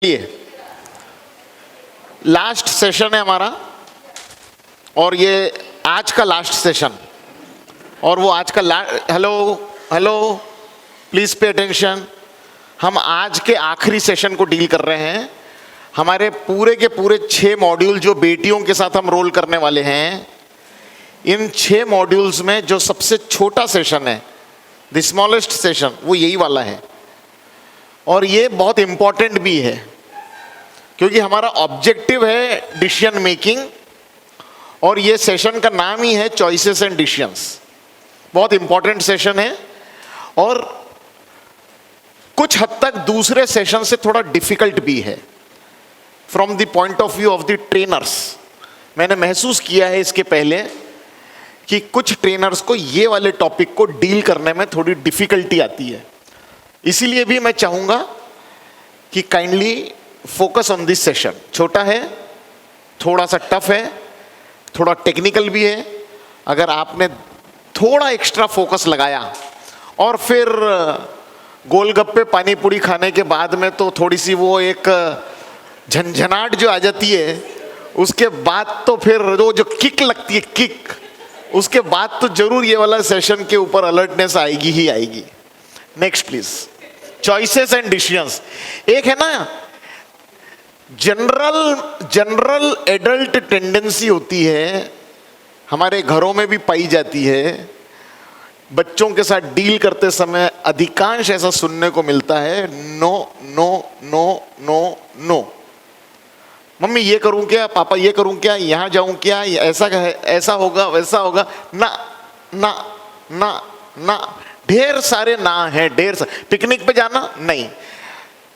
लिए last session है हमारा और ये आज का लास्ट सेशन और वो आज का hello hello please pay attention. हम आज के आखिरी सेशन को डील कर रहे हैं। हमारे पूरे के पूरे 6 मॉड्यूल जो बेटियों के साथ हम रोल करने वाले हैं, इन 6 मॉड्यूल्स में जो सबसे छोटा सेशन है, द स्मॉलेस्ट सेशन, वो यही वाला है। और ये बहुत इंपॉर्टेंट भी है क्योंकि हमारा ऑब्जेक्टिव है डिसीजन मेकिंग और ये सेशन का नाम ही है चॉइसेस एंड डिसीजंस। बहुत इंपॉर्टेंट सेशन है और कुछ हद तक दूसरे सेशन से थोड़ा डिफिकल्ट भी है from the point of view of the trainers. मैंने महसूस किया है इसके पहले कि कुछ ट्रेनर्स को ये वाले टॉपिक को डील करने में थोड़ी डिफिकल्टी आती है। इसीलिए भी मैं चाहूंगा कि kindly focus on this session. छोटा है, थोड़ा सा टफ है, थोड़ा टेक्निकल भी है। अगर आपने थोड़ा एक्स्ट्रा फोकस लगाया और फिर गोलगप्पे पानी पूरी खाने के बाद में तो थोड़ी सी वो एक झंझनाहट जो आ जाती है, उसके बाद तो फिर वो जो किक लगती है, किक, उसके बाद तो जरूर ये वाला सेशन के ऊपर अलर्टनेस आएगी ही आएगी। Next please. Choices and decisions. एक है ना जनरल एडल्ट टेंडेंसी होती है, हमारे घरों में भी पाई जाती है। बच्चों के साथ डील करते समय अधिकांश ऐसा सुनने को मिलता है, no no no no no. Mummy ये करूं क्या, पापा ये करूं क्या, यहां जाऊं क्या, ऐसा होगा वैसा होगा, ना ना ना ना। ढेर सारे ना है, ढेर सारे। पिकनिक पे जाना नहीं,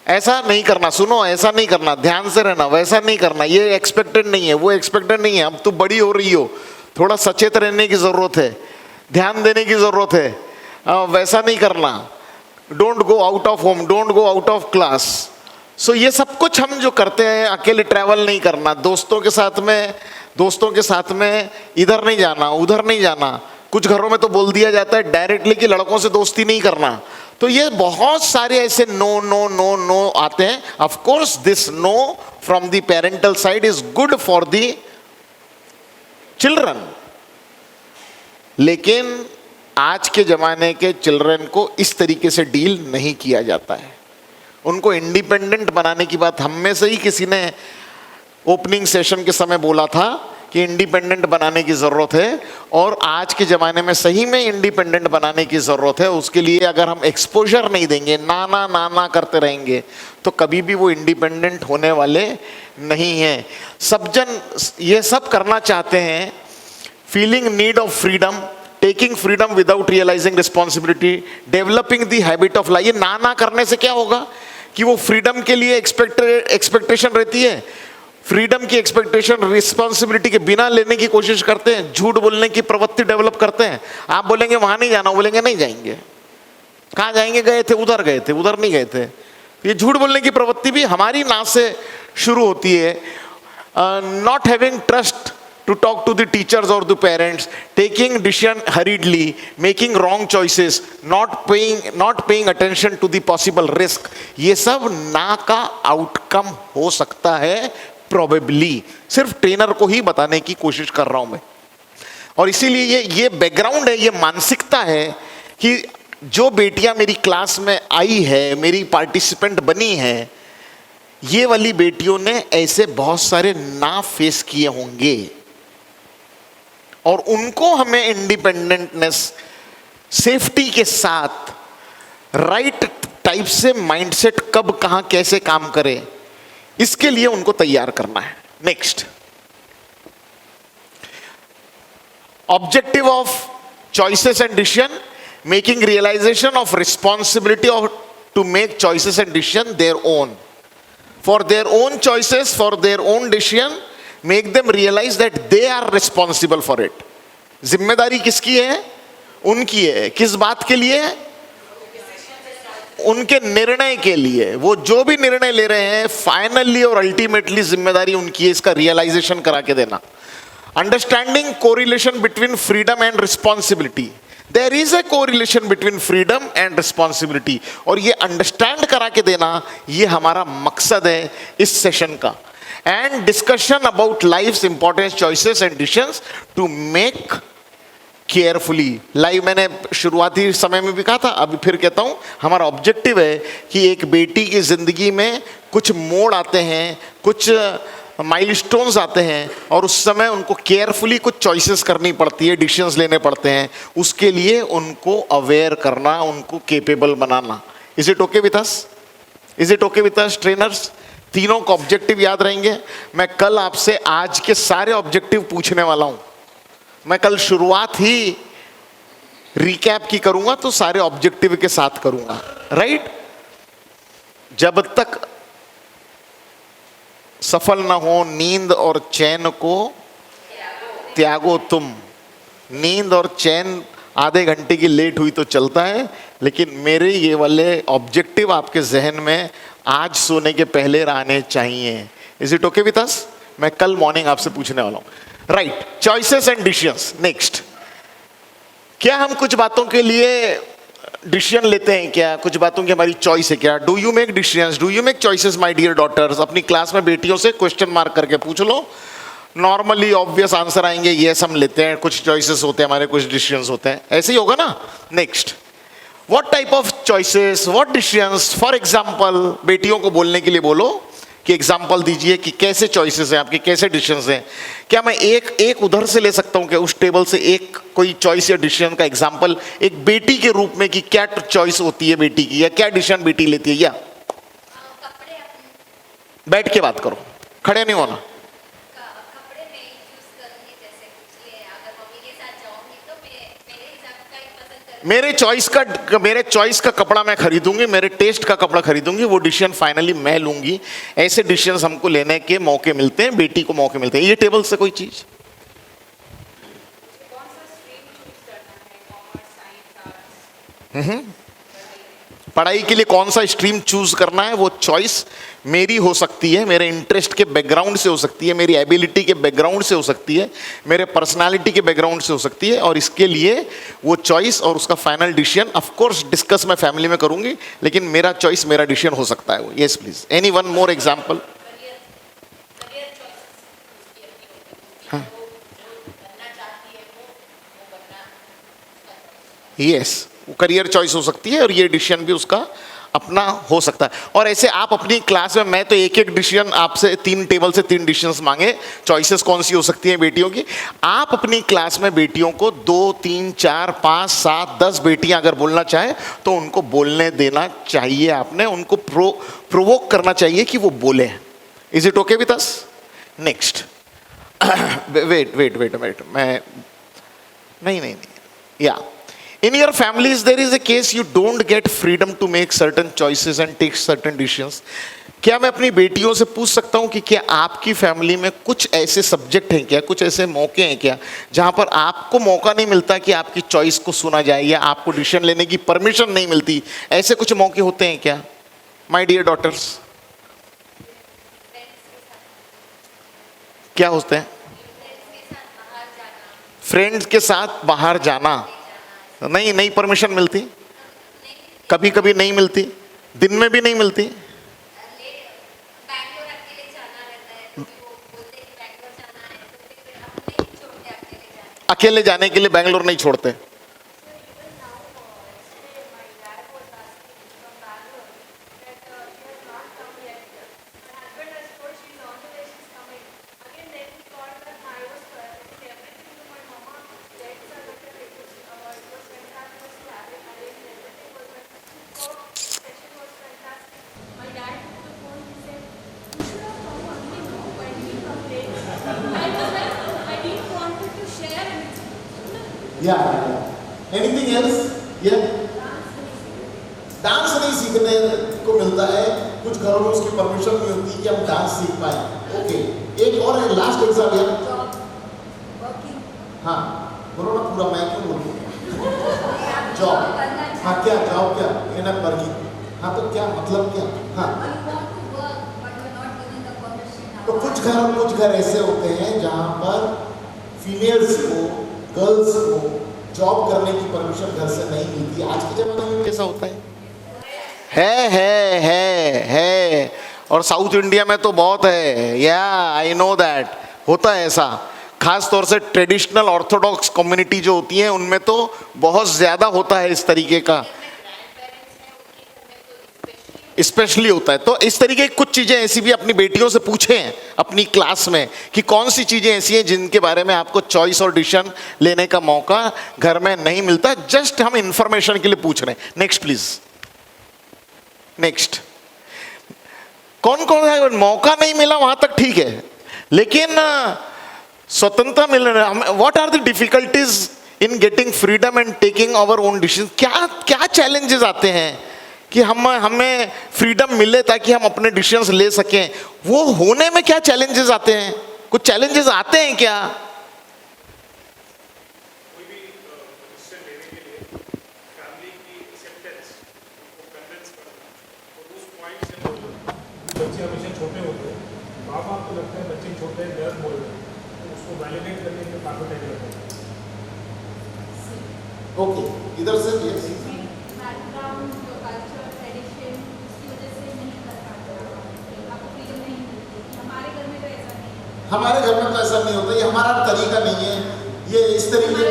ऐसा नहीं करना, सुनो ऐसा नहीं करना, ध्यान से रहना, वैसा नहीं करना, ये एक्सपेक्टेड नहीं है, वो एक्सपेक्टेड नहीं है, अब तो बड़ी हो रही हो, थोड़ा सचेत रहने की जरूरत है, ध्यान देने की जरूरत है, वैसा नहीं करना, don't go out of home, don't go out of class. So ये सब कुछ हम जो करते हैं, अकेले ट्रैवल नहीं करना, दोस्तों के साथ में इधर नहीं जाना, उधर नहीं जाना। कुछ घरों में तो बोल दिया जाता है डायरेक्टली कि लड़कों से दोस्ती नहीं करना। तो ये बहुत सारे ऐसे नो नो नो नो आते हैं। Of course this know from the parental side is good for the children, लेकिन आज के जमाने के चिल्ड्रन को इस तरीके से डील नहीं किया जाता है। उनको इंडिपेंडेंट बनाने की बात हम में से ही किसी ने ओपनिंग सेशन के समय बोला था कि इंडिपेंडेंट बनाने की ज़रूरत है, और आज के ज़माने में सही में इंडिपेंडेंट बनाने की ज़रूरत है। उसके लिए अगर हम एक्सपोजर नहीं देंगे, ना ना ना ना करते रहेंगे, तो कभी भी वो इंडिपेंडेंट होने वाले नहीं हैं। सब जन ये सब करना चाहते हैं, feeling need of freedom, taking freedom without realising responsibility, developing the habit of life. ये ना ना करने से क्या होगा कि वो फ्रीडम के लिए एक्सपेक्टेशन रहती है, फ्रीडम की एक्सपेक्टेशन रिस्पॉन्सिबिलिटी के बिना लेने की कोशिश करते हैं, झूठ बोलने की प्रवृत्ति डेवलप करते हैं। आप बोलेंगे वहां नहीं जाना, बोलेंगे नहीं जाएंगे। कहाँ जाएंगे, गए थे, उधर गए थे, उधर नहीं गए थे। ये झूठ बोलने की प्रवृत्ति भी हमारी ना से शुरू होती है। Not having trust to talk to the teachers or the parents, taking decision hurriedly, making wrong choices, not paying attention to the possible risk, ये सब ना का आउटकम हो सकता है probably। सिर्फ ट्रेनर को ही बताने की कोशिश कर रहा हूं मैं। और इसीलिए ये बैकग्राउंड है, ये मानसिकता है कि जो बेटियां मेरी क्लास में आई है, मेरी पार्टिसिपेंट बनी है, ये वाली बेटियों ने ऐसे बहुत सारे ना फेस किए होंगे और उनको हमें इंडिपेंडेंटनेस, सेफ्टी के साथ राइट टाइप से माइंडसेट कब कहां कैसे काम करे, इसके लिए उनको तैयार करना है। Next, objective of choices and decision, making realization of responsibility of to make choices and decision their own, for their own choices, for their own decision, make them realize that they are responsible for it। जिम्मेदारी किसकी है, उनकी है। किस बात के लिए, उनके निर्णय के लिए। वो जो भी निर्णय ले रहे हैं फाइनली और अल्टीमेटली जिम्मेदारी उनकी है, इसका रियलाइजेशन करा के देना। Understanding correlation between freedom and responsibility, there is a correlation between freedom and responsibility, और ये अंडरस्टैंड करा के देना, ये हमारा मकसद है इस सेशन का। And discussion about life's important choices and decisions to make carefully. Live मैंने शुरुआती समय में भी कहा था, अभी फिर कहता हूं, हमारा ऑब्जेक्टिव है कि एक बेटी की जिंदगी में कुछ मोड़ आते हैं, कुछ माइलस्टोन्स आते हैं, और उस समय उनको केयरफुली कुछ चॉइसेस करनी पड़ती है, डिसीजंस लेने पड़ते हैं। उसके लिए उनको अवेयर करना, उनको capable banana. Is it okay with us? Is it okay with us trainers? तीनों का ऑब्जेक्टिव याद रहेंगे। मैं कल आपसे आज के सारे ऑब्जेक्टिव पूछने वाला हूं। मैं कल शुरुआत ही रिकैप की करूंगा, तो सारे ऑब्जेक्टिव के साथ करूंगा, राइट? जब तक सफल ना हो नींद और चैन को त्यागो तुम। नींद और चैन आधे घंटे की लेट हुई तो चलता है, लेकिन मेरे ये वाले ऑब्जेक्टिव आपके जहन में आज सोने के पहले रहने चाहिए। इज इट ओके विद अस? मैं कल मॉर्निंग आपसे पूछने वाला हूं, right? Choices and decisions. Next, क्या हम कुछ बातों के लिए डिसीजन लेते हैं क्या? कुछ बातों की हमारी चॉइस है क्या? Do you make decisions? Do you make choices my dear daughters? अपनी क्लास में बेटियों से क्वेश्चन मार्क करके पूछ लो। नॉर्मली ऑब्वियस आंसर आएंगे, यस हम लेते हैं, कुछ चॉइसेस होते हैं हमारे, कुछ डिसीजंस होते हैं, ऐसे ही होगा ना। Next, what type of choices, what decisions? For example, बेटियों को बोलने के लिए बोलो कि एग्जाम्पल दीजिए कि कैसे चॉइसेस हैं आपके, कैसे डिसीजंस हैं। क्या मैं एक उधर से ले सकता हूं क्या, उस टेबल से एक कोई चॉइस या डिसीजन का एग्जाम्पल एक बेटी के रूप में, कि क्या चॉइस होती है बेटी की, या क्या डिसीजन बेटी लेती है? या बैठ के बात करो, खड़े नहीं होना। मेरे चॉइस का कपड़ा मैं खरीदूंगी, मेरे टेस्ट का कपड़ा खरीदूंगी, वो डिसीजन फाइनली मैं लूंगी। ऐसे डिसीजन हमको लेने के मौके मिलते हैं, बेटी को मौके मिलते हैं। ये टेबल से कोई चीज, पढ़ाई के लिए कौन सा स्ट्रीम चूज करना है, वो चॉइस मेरी हो सकती है, मेरे इंटरेस्ट के बैकग्राउंड से हो सकती है, मेरी एबिलिटी के बैकग्राउंड से हो सकती है, मेरे पर्सनालिटी के बैकग्राउंड से हो सकती है। और इसके लिए वो चॉइस और उसका final decision of course discuss मैं फैमिली में करूंगी, लेकिन मेरा चॉइस, मेरा डिसीजन हो सकता है वो। Yes please, any one more example? Yes, career choice हो सकती है, और ये डिसीजन भी उसका अपना हो सकता है। और ऐसे आप अपनी क्लास में, मैं तो एक एक डिसीजन आपसे, 3 टेबल से 3 डिसीजंस मांगे, चॉइसेस कौन सी हो सकती हैं बेटियों की। आप अपनी क्लास में बेटियों को 2, 3, 4, 5, 7, 10 बेटियां अगर बोलना चाहे तो उनको बोलने देना चाहिए। आपने उनको प्रोवोक करना चाहिए कि वो बोले। Is it okay with us? Next, wait, मैं नहीं, या in your families there is a case you don't get freedom to make certain choices and take certain decisions. क्या मैं अपनी बेटियों से पूछ सकता हूं कि क्या आपकी फैमिली में कुछ ऐसे सब्जेक्ट हैं क्या, कुछ ऐसे मौके हैं क्या, जहां पर आपको मौका नहीं मिलता कि आपकी चॉइस को सुना जाए, या आपको डिसीजन लेने की परमिशन नहीं मिलती? ऐसे कुछ मौके होते हैं क्या माय डियर डॉटर्स? क्या होते हैं? फ्रेंड्स के साथ बाहर जाना, नहीं परमिशन मिलती, कभी कभी नहीं मिलती, दिन में भी नहीं मिलती। अकेले जाने के लिए बैंगलोर नहीं छोड़ते। Anything else? डांस नहीं सीखने को मिलता है, कुछ घरों में उसकी परमिशन नहीं होती कि हम डांस सीख पाए। ओके, एक और है, लास्ट एग्जाम है। हाँ बोलो ना पूरा, मैं क्यों बोलूँ? जॉब, हाँ क्या जॉब, क्या एनएफ वर्किंग, हाँ तो क्या मतलब क्या? हाँ तो कुछ घर ऐसे होते हैं जहाँ पर फीमेल्स को, गर्ल्स को जॉब करने की परमिशन घर से नहीं मिलती। आज के जमाने में कैसा होता है और साउथ इंडिया में तो बहुत है। या आई नो दैट, होता है ऐसा। खास तौर से ट्रेडिशनल ऑर्थोडॉक्स कम्युनिटी जो होती है उनमें तो बहुत ज्यादा होता है इस तरीके का, स्पेशली होता है। तो इस तरीके की कुछ चीजें ऐसी भी अपनी बेटियों से पूछें अपनी क्लास में कि कौन सी चीजें ऐसी हैं जिनके बारे में आपको चॉइस और डिसीजन लेने का मौका घर में नहीं मिलता। जस्ट हम इंफॉर्मेशन के लिए पूछ रहे हैं। Next please, next. कौन कौन है मौका नहीं मिला वहां तक ठीक है, लेकिन स्वतंत्रता मिल रहा। What are the difficulties in getting freedom and taking our own decision? क्या क्या चैलेंजेस आते हैं कि हमें फ्रीडम मिले ताकि हम अपने डिसीजंस ले सकें? वो होने में क्या चैलेंजेस आते हैं? कुछ चैलेंजेस आते हैं क्या? बच्चे हमेशा छोटे होते हैं, माँ बाप को लगता है बच्चे छोटे हैं, गलत बोल रहे हैं, तो उसको वैलिडेट करने में काफी टाइम लगता है। ओके, इधर से बैकग्राउंड, कल्चर, ट्रेडिशन, इसकी वजह से नहीं कर पाते, आपको फ्रीडम नहीं मिलती। हमारे घर में तो ऐसा नहीं है। हमारे घर में तो ऐसा नहीं होता, ये हमारा तरीका नहीं है, ये इस तरीके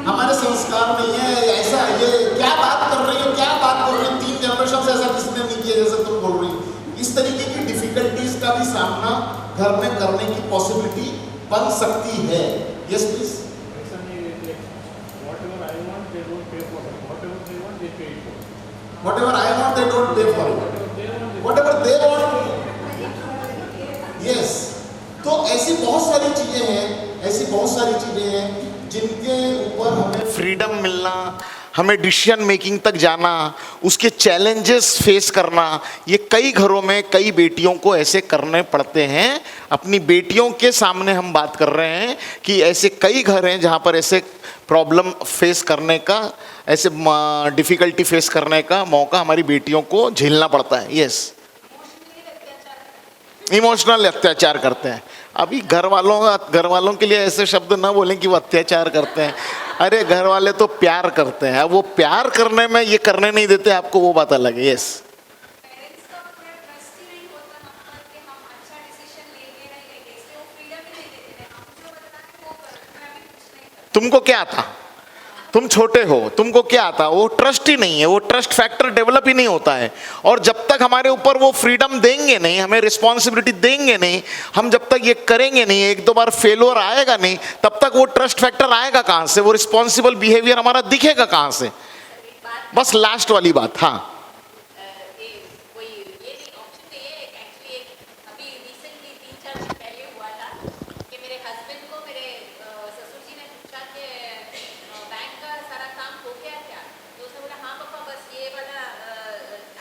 हमारे संस्कार नहीं है। ऐसा ये क्या बात कर रही हो, क्या बात कर रही हो? 3 जनरेशन से ऐसा किसी ने नहीं किया जैसे तुम बोल रही हो। इस तरीके की डिफिकल्टीज का भी सामना घर में करने की पॉसिबिलिटी बन सकती है। Yes please. ऐसा नहीं है, whatever I want they don't pay for it, whatever they want they pay for it, Whatever I want, they don't pay for it. whatever they want Whatever they want. Yes. तो ऐसी बहुत सारी चीजें हैं, ऐसी बहुत सारी चीजें हैं जिनके ऊपर हमें फ्रीडम मिलना, हमें डिसीजन मेकिंग तक जाना, उसके चैलेंजेस फेस करना, ये कई घरों में कई बेटियों को ऐसे करने पड़ते हैं। अपनी बेटियों के सामने हम बात कर रहे हैं कि ऐसे कई घर हैं जहाँ पर ऐसे प्रॉब्लम फेस करने का, ऐसे डिफिकल्टी फेस करने का मौका हमारी बेटियों को झेलना पड़ता है। यस, इमोशनल अत्याचार करते हैं। अभी घर वालों के लिए ऐसे शब्द ना बोलें कि वो अत्याचार करते हैं। अरे घर वाले तो प्यार करते हैं, वो प्यार करने में ये करने नहीं देते आपको, वो बात अलग है। यस, पेरेंट्स का पूरा ट्रस्ट ही नहीं होता हम पर कि हम अच्छा डिसीजन लेंगे नहीं लेंगे, इसलिए वो फ्रीडम ही नहीं देते हैं। हम जो बताएं वो करो, मैं अभी कुछ नहीं करता। तुमको क्या आता, तुम छोटे हो, तुमको क्या आता? वो ट्रस्ट ही नहीं है, वो ट्रस्ट फैक्टर डेवलप ही नहीं होता है। और जब तक हमारे ऊपर वो फ्रीडम देंगे नहीं, हमें रिस्पॉन्सिबिलिटी देंगे नहीं, हम जब तक ये करेंगे नहीं, 1-2 बार फेलियर आएगा नहीं, तब तक वो ट्रस्ट फैक्टर आएगा कहाँ से? वो रिस्पॉन्सिबल बिहेवियर हमारा दिखेगा कहाँ से? बस लास्ट वाली बात। हाँ, कोई ये नहीं ऑप्शन नहीं है। एक्चुअली अभी रिसेंटली 3-4 दिन पहले हुआ था कि मेरे हस्बैंड को मेरे ससुर जी ने पूछा कि बैंक का सारा काम हो गया क्या? तो उसने बोला हाँ पापा, बस ये वाला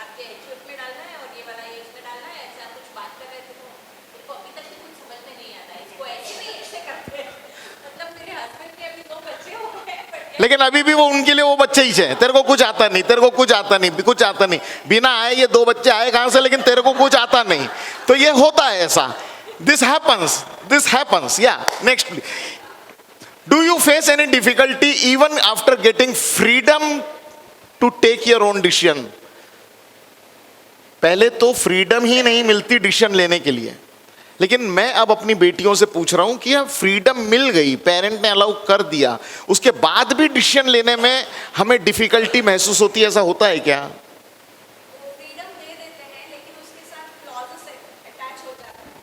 आपके एचयूएफ में डालना है और ये वाला ये इसमें डालना है। ऐसा कुछ बात कर रहे थे तो उनको अभी तक भी कुछ समझ में नहीं आता है। इसको ऐसे नहीं ऐसे करते हैं। मतलब मेरे हस्बैंड के अभी 2 बच्चे हो गए, लेकिन अभी भी वो उनके लिए वो बच्चे ही है। तेरे को कुछ आता नहीं, तेरे को कुछ आता नहीं, कुछ आता नहीं, बिना आए ये 2 बच्चे आए कहाँ से, लेकिन तेरे को कुछ आता नहीं। तो ये होता है ऐसा। This happens. या next, do you face any difficulty even after getting freedom to take your own decision? पहले तो फ्रीडम ही नहीं मिलती डिसीजन लेने के लिए, लेकिन मैं अब अपनी बेटियों से पूछ रहा हूं कि अब फ्रीडम मिल गई, पेरेंट ने अलाउ कर दिया, उसके बाद भी डिसीजन लेने में हमें डिफिकल्टी महसूस होती है। ऐसा होता है क्या? फ्रीडम दे देते हैं लेकिन उसके साथ क्लॉजेस अटैच हो जाते हैं।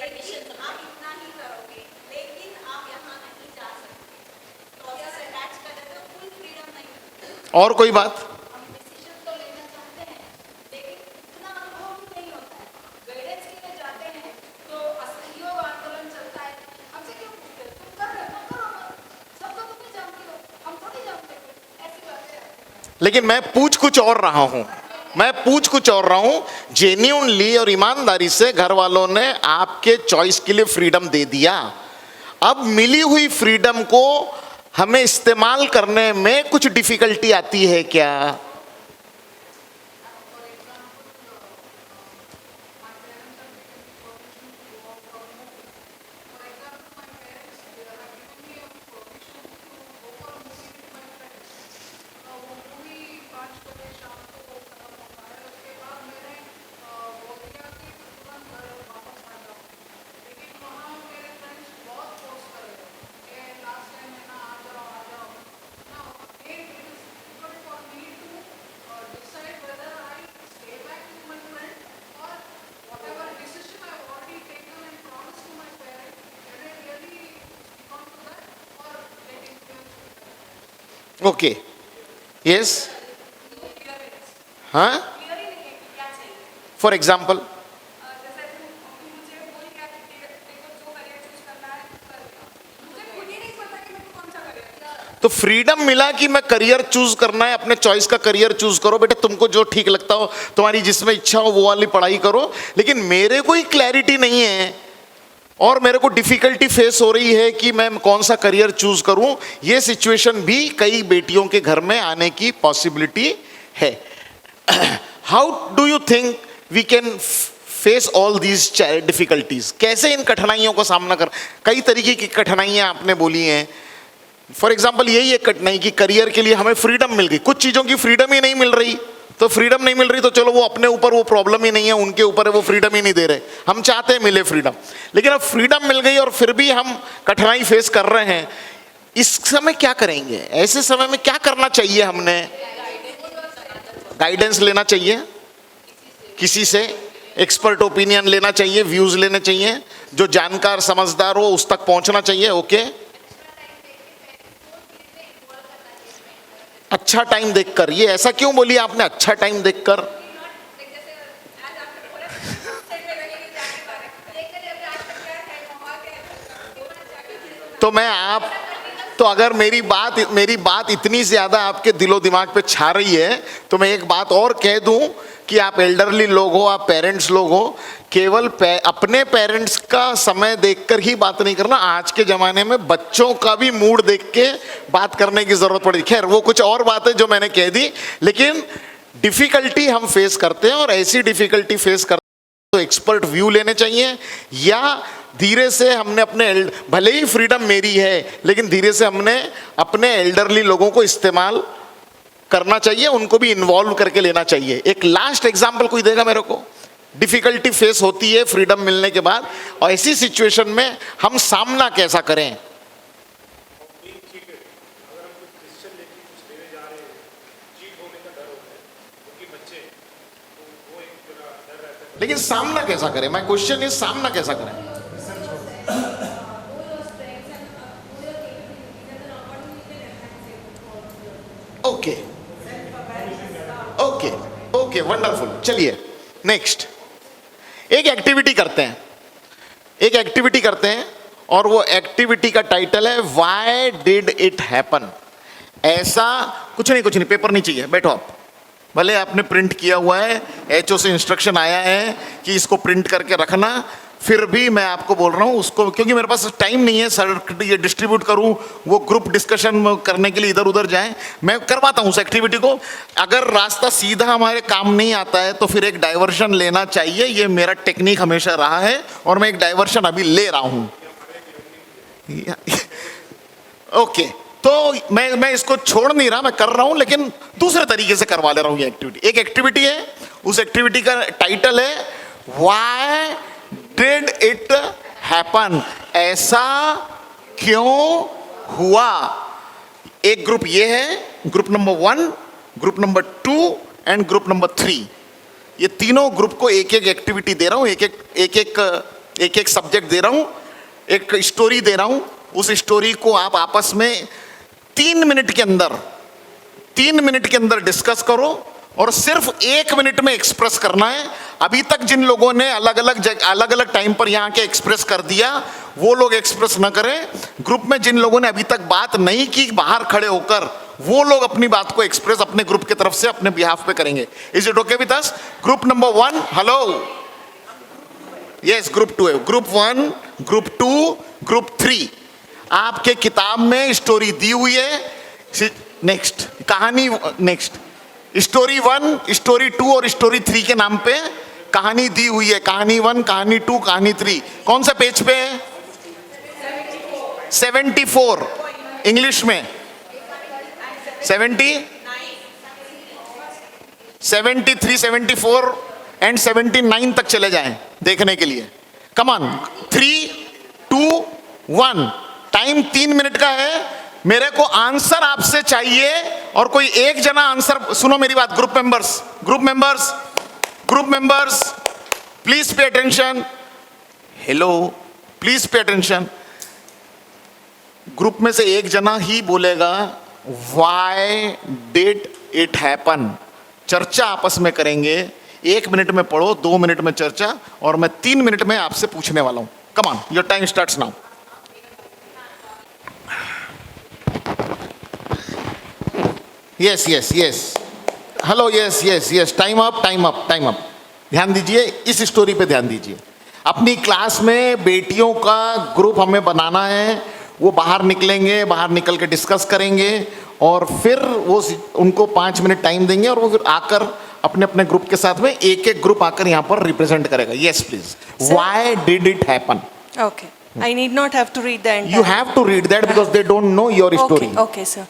कंडीशंस, आप इतना ही करोगे लेकिन आप यहाँ नहीं जा सकते। क्लॉजेस अटैच कर देते हो, फुल फ्रीडम नहीं मिलती। और कोई बात? हम डिसीजन तो लेना चाहते हैं लेकिन इतना अनुभव भी नहीं होता है। गाइडेंस के लिए जाते हैं तो असहयोग आंदोलन चलता है। हमसे क्यों पूछते हो? तुम कर रहे हो, करो ना। सब तो तुम ही जानती हो, हम थोड़ी जानते हैं। ऐसी बातें हैं। लेकिन मैं पूछ कुछ और रहा हूं, जेन्युइनली और ईमानदारी से घर वालों ने आपके चॉइस के लिए फ्रीडम दे दिया। अब मिली हुई फ्रीडम को हमें इस्तेमाल करने में कुछ डिफिकल्टी आती है क्या? ओके, यस, हाँ, फॉर एग्जाम्पल तो फ्रीडम मिला कि मैं करियर चूज करना है, अपने चॉइस का करियर चूज करो बेटे, तुमको जो ठीक लगता हो, तुम्हारी जिसमें इच्छा हो वो वाली पढ़ाई करो। लेकिन मेरे को ही क्लैरिटी नहीं है और मेरे को डिफिकल्टी फेस हो रही है कि मैं कौन सा करियर चूज करूं। ये सिचुएशन भी कई बेटियों के घर में आने की पॉसिबिलिटी है। How do you think we can face all these difficulties? कैसे इन कठिनाइयों का सामना कर? कई तरीके की कठिनाइयां आपने बोली हैं। फॉर एग्जाम्पल यही एक कठिनाई कि करियर के लिए हमें फ्रीडम मिल गई, कुछ चीजों की फ्रीडम ही नहीं मिल रही। तो फ्रीडम नहीं मिल रही तो चलो वो अपने ऊपर वो प्रॉब्लम ही नहीं है, उनके ऊपर है, वो फ्रीडम ही नहीं दे रहे। हम चाहते हैं मिले फ्रीडम, लेकिन अब फ्रीडम मिल गई और फिर भी हम कठिनाई फेस कर रहे हैं। इस समय क्या करेंगे? ऐसे समय में क्या करना चाहिए? हमने गाइडेंस लेना चाहिए, किसी से एक्सपर्ट ओपिनियन लेना चाहिए, व्यूज लेने चाहिए, जो जानकार समझदार हो उस तक पहुंचना चाहिए। ओके, अच्छा टाइम देखकर। ये ऐसा क्यों बोली आपने, अच्छा टाइम देखकर? तो अगर मेरी बात इतनी ज्यादा आपके दिलो दिमाग पे छा रही है तो मैं एक बात और कह दूं कि आप एल्डरली लोग हो, आप पेरेंट्स लोग हो, केवल अपने पेरेंट्स का समय देखकर ही बात नहीं करना। आज के जमाने में बच्चों का भी मूड देख के बात करने की जरूरत पड़ेगी। खैर वो कुछ और बात है जो मैंने कह दी, लेकिन डिफिकल्टी हम फेस करते हैं और ऐसी डिफिकल्टी फेस करते हैं तो एक्सपर्ट व्यू लेने चाहिए, या धीरे से हमने अपने भले ही फ्रीडम मेरी है लेकिन धीरे से हमने अपने एल्डरली लोगों को इस्तेमाल करना चाहिए, उनको भी इन्वॉल्व करके लेना चाहिए। एक लास्ट एग्जांपल कोई देगा मेरे को? डिफिकल्टी फेस होती है फ्रीडम मिलने के बाद और ऐसी सिचुएशन में हम सामना कैसा करें? लेकिन सामना कैसा करें? माय क्वेश्चन इज सामना कैसा करें? Okay okay okay, wonderful. चलिए नेक्स्ट एक एक्टिविटी करते हैं और वो एक्टिविटी का टाइटल है व्हाई डिड इट हैपन। ऐसा कुछ नहीं, पेपर नहीं चाहिए, बैठो आप। भले आपने प्रिंट किया हुआ है, एचओ से इंस्ट्रक्शन आया है कि इसको प्रिंट करके रखना, फिर भी मैं आपको बोल रहा हूँ उसको, क्योंकि मेरे पास टाइम नहीं है सर ये डिस्ट्रीब्यूट करूँ, वो ग्रुप डिस्कशन करने के लिए इधर उधर जाए। मैं करवाता हूँ उस एक्टिविटी को। अगर रास्ता सीधा हमारे काम नहीं आता है तो फिर एक डाइवर्शन लेना चाहिए। ये मेरा टेक्निक हमेशा रहा है और मैं एक डाइवर्शन अभी ले रहा हूँ। ओके, तो मैं इसको छोड़ नहीं रहा, मैं कर रहा हूं, लेकिन दूसरे तरीके से करवा ले रहा हूं ये एक्टिविटी। एक एक्टिविटी है, उस एक्टिविटी का टाइटल है व्हाई डिड इट हैपन। ऐसा क्यों हुआ? एक ग्रुप ये है, group number 1, group number 2 and group number 3। ये तीनों ग्रुप को एक एक एक्टिविटी दे रहा हूं, एक एक सब्जेक्ट दे रहा हूं, एक स्टोरी दे रहा हूं। उस स्टोरी को आप आपस में 3 मिनट के अंदर डिस्कस करो और सिर्फ 1 मिनट में एक्सप्रेस करना है। अभी तक जिन लोगों ने अलग अलग टाइम पर यहाँ के एक्सप्रेस कर दिया वो लोग एक्सप्रेस ना करें। ग्रुप में जिन लोगों ने अभी तक बात नहीं की बाहर खड़े होकर, वो लोग अपनी बात को एक्सप्रेस अपने ग्रुप की तरफ से अपने बिहाफ पे करेंगे। Is it okay with us? Group number 1, hello, yes, group 2 है। Group 1, group 2, group 3। आपके किताब में स्टोरी दी हुई है। नेक्स्ट कहानी, नेक्स्ट स्टोरी 1, स्टोरी 2 और स्टोरी 3 के नाम पे कहानी दी हुई है। कहानी 1, कहानी 2, कहानी 3। कौन सा पेज पे है? 74 इंग्लिश में, 70, 73, 74 एंड 79 तक चले जाएं देखने के लिए। Come on, 3, 2, 1। टाइम 3 मिनट का है। मेरे को आंसर आपसे चाहिए और कोई एक जना आंसर, सुनो मेरी बात, group members please pay attention. Hello, please pay attention. Group में से एक जना ही बोलेगा Why did it happen? चर्चा आपस में करेंगे. 1 मिनट में पढ़ो, 2 मिनट में चर्चा, और मैं 3 मिनट में आपसे पूछने वाला हूं. Come on, your time starts now. Yes, yes, yes. Hello, yes, yes, yes. Time up, time up, time up. ध्यान दीजिए, इस स्टोरी पे ध्यान दीजिए. अपनी क्लास में बेटियों का ग्रुप हमें बनाना है. वो बाहर निकलेंगे, बाहर निकल के डिस्कस करेंगे, और फिर वो उनको 5 मिनट टाइम देंगे, और वो फिर आकर अपने अपने ग्रुप के साथ में एक एक ग्रुप आकर यहाँ पर रिप्रेजेंट करेगा. Yes please. Why did it happen? Okay. I need not have to read the entire. You have to read that because they don't know your story. Okay, okay, sir.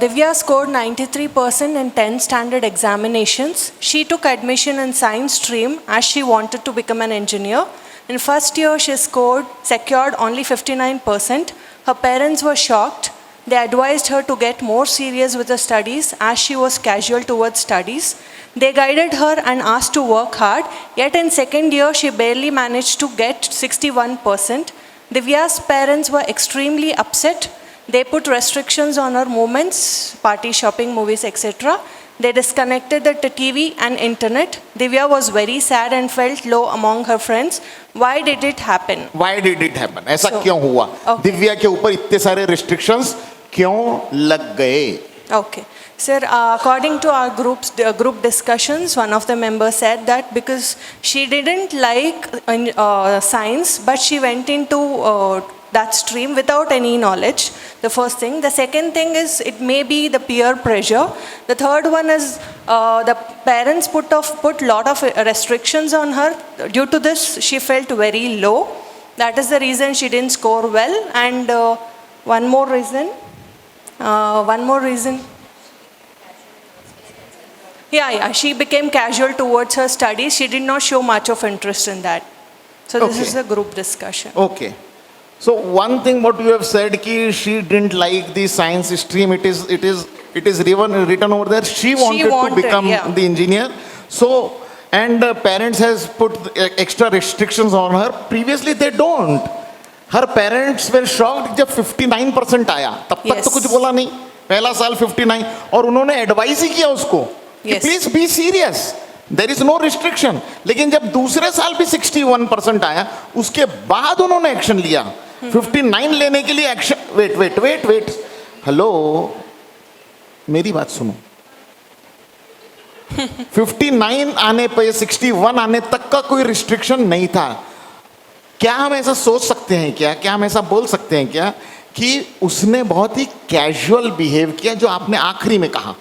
Divya scored 93% in 10 standard examinations. She took admission in science stream as she wanted to become an engineer. In first year, she secured only 59%. Her parents were shocked. They advised her to get more serious with her studies as she was casual towards studies. They guided her and asked to work hard. Yet in second year, she barely managed to get 61%. Divya's parents were extremely upset. They put restrictions on her movements, party, shopping, movies, etc. They disconnected the TV and internet. Divya was very sad and felt low among her friends. Why did it happen? Why did it happen? ऐसा So, क्यों हुआ? okay. Divya के ऊपर इतने सारे restrictions क्यों लग गए? Okay. Sir, according to our group discussions, one of the members said that because she didn't like science, but she went into that stream without any knowledge. The first thing. The second thing is it may be the peer pressure. The third one is the parents put lot of restrictions on her. Due to this, she felt very low. That is the reason she didn't score well. And one more reason. Yeah, she became casual towards her studies. She did not show much of interest in that. So this Okay. is a group discussion. Okay. So one thing what you have said कि she didn't like the science stream. It is written over there. She wanted to become yeah. the engineer. So and parents has put extra restrictions on her. Previously they don't. Her parents were shocked जब 59% आया. तब तक Yes. तो कुछ बोला नहीं. पहला साल 59 और उन्होंने एडवाइस ही किया उसको कि Yes. Please be serious. There is no restriction. लेकिन जब दूसरे साल भी 61% आया, उसके बाद उन्होंने एक्शन लिया. 59 लेने के लिए एक्शन. वेट हेलो, मेरी बात सुनो. 59 आने पे 61 आने तक का कोई रिस्ट्रिक्शन नहीं था. क्या हम ऐसा सोच सकते हैं क्या हम ऐसा बोल सकते हैं क्या कि उसने बहुत ही कैजुअल बिहेव किया, जो आपने आखिरी में कहा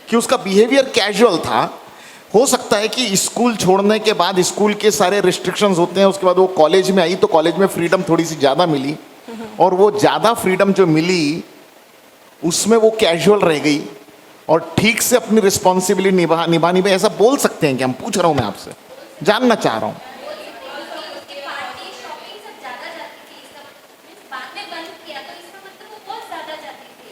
कि उसका बिहेवियर कैजुअल था. हो सकता है कि स्कूल छोड़ने के बाद स्कूल के सारे रिस्ट्रिक्शंस होते हैं, उसके बाद वो कॉलेज में आई तो कॉलेज में फ्रीडम थोड़ी सी ज़्यादा मिली, और वो ज़्यादा फ्रीडम जो मिली उसमें वो कैजुअल रह गई और ठीक से अपनी रिस्पॉन्सिबिलिटी निभानी पे. ऐसा बोल सकते हैं कि हम पूछ रहा हूँ, मैं आपसे जानना चाह रहा हूँ. उसकी पार्टी शॉपिंग सब ज़्यादा जाती थी. इसका मतलब बाद में बंद किया तो इसका मतलब वो बहुत ज़्यादा जाती थी.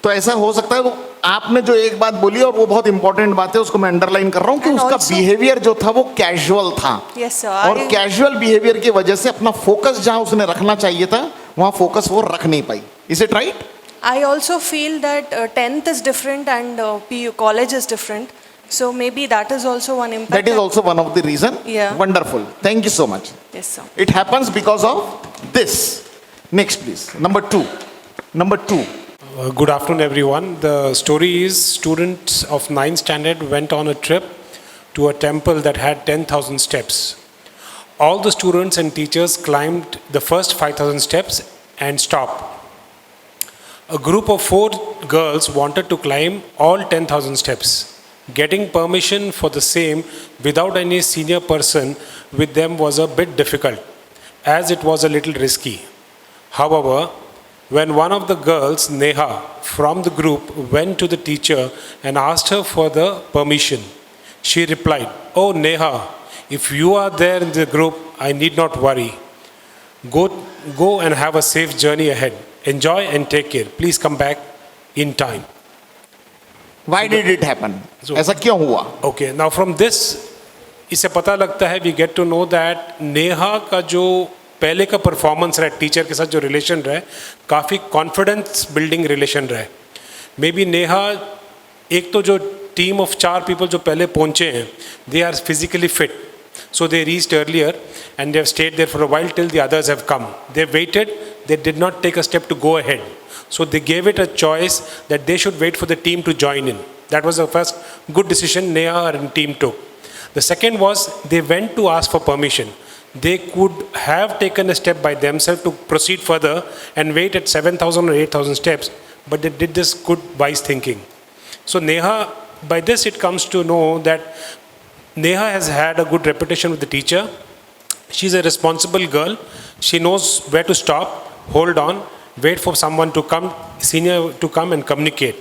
तो ऐसा हो सकता है. वो आपने जो एक बात बोली और वो बहुत इंपॉर्टेंट बात है, उसको मैं अंडरलाइन कर रहा हूँ कि And उसका also- बिहेवियर जो था वो कैजुअल था. Yes, sir. और कैजुअल बिहेवियर की वजह से अपना फोकस जहां उसने रखना चाहिए था वहां फोकस वो रख नहीं पाई. Is it right? I also feel that 10th is different and PU college is different. So maybe that is also one impact. That is also one of the reason. Yeah. Wonderful. Thank you so much. Yes, sir. It happens because of this. Next, please. Number two. Good afternoon, everyone. The story is students of 9th standard went on a trip to a temple that had 10,000 steps. All the students and teachers climbed the first 5,000 steps and stopped. A group of 4 girls wanted to climb all 10,000 steps. Getting permission for the same without any senior person with them was a bit difficult, as it was a little risky. However, when one of the girls, Neha, from the group went to the teacher and asked her for the permission, she replied, "Oh Neha, if you are there in the group, I need not worry. Go and have a safe journey ahead. Enjoy and take care. Please come back in time." Why did it happen? So- ऐसा क्यों हुआ? Okay, now from this, इससे पता लगता है, we get to know that Neha का जो पहले का परफॉर्मेंस रहा, टीचर के साथ जो रिलेशन रहा, काफ़ी कॉन्फिडेंस बिल्डिंग रिलेशन रहा. मे बी नेहा, एक तो जो टीम ऑफ 4 पीपल जो पहले पहुंचे हैं, they are physically fit, so they reached earlier and they have stayed there for a while till the others have come. They waited, they did not take a step to go ahead, so they gave it a choice that they should wait for the team to join in. That was the first good decision Neha and team took. The second was they went to ask for permission. They could have taken a step by themselves to proceed further and wait at 7,000 or 8,000 steps, but they did this good wise thinking. So Neha, by this it comes to know that Neha has had a good reputation with the teacher. She's a responsible girl. She knows where to stop, hold on, wait for someone to come, senior to come and communicate.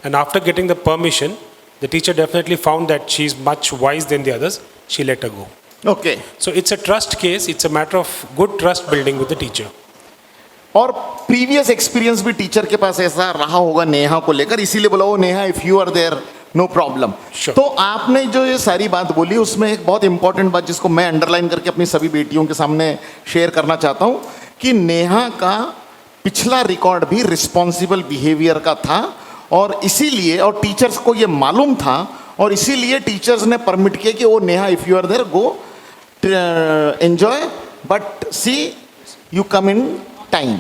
And after getting the permission, the teacher definitely found that she's much wise than the others. She let her go. Okay. So it's a trust case. It's a matter of good trust building with the teacher. और previous experience भी teacher के पास ऐसा रहा होगा नेहा को लेकर, इसीलिए बोला वो Neha if you are there no problem. तो आपने जो ये सारी बात बोली उसमें एक बहुत इंपॉर्टेंट बात जिसको मैं अंडरलाइन करके अपनी सभी बेटियों के सामने शेयर करना चाहता हूँ कि नेहा का पिछला रिकॉर्ड भी रिस्पॉन्सिबल बिहेवियर का था, और इसीलिए, और टीचर्स को ये मालूम था, और इसीलिए टीचर्स ने परमिट किया कि वो Neha if you are there go enjoy, but see you come in time,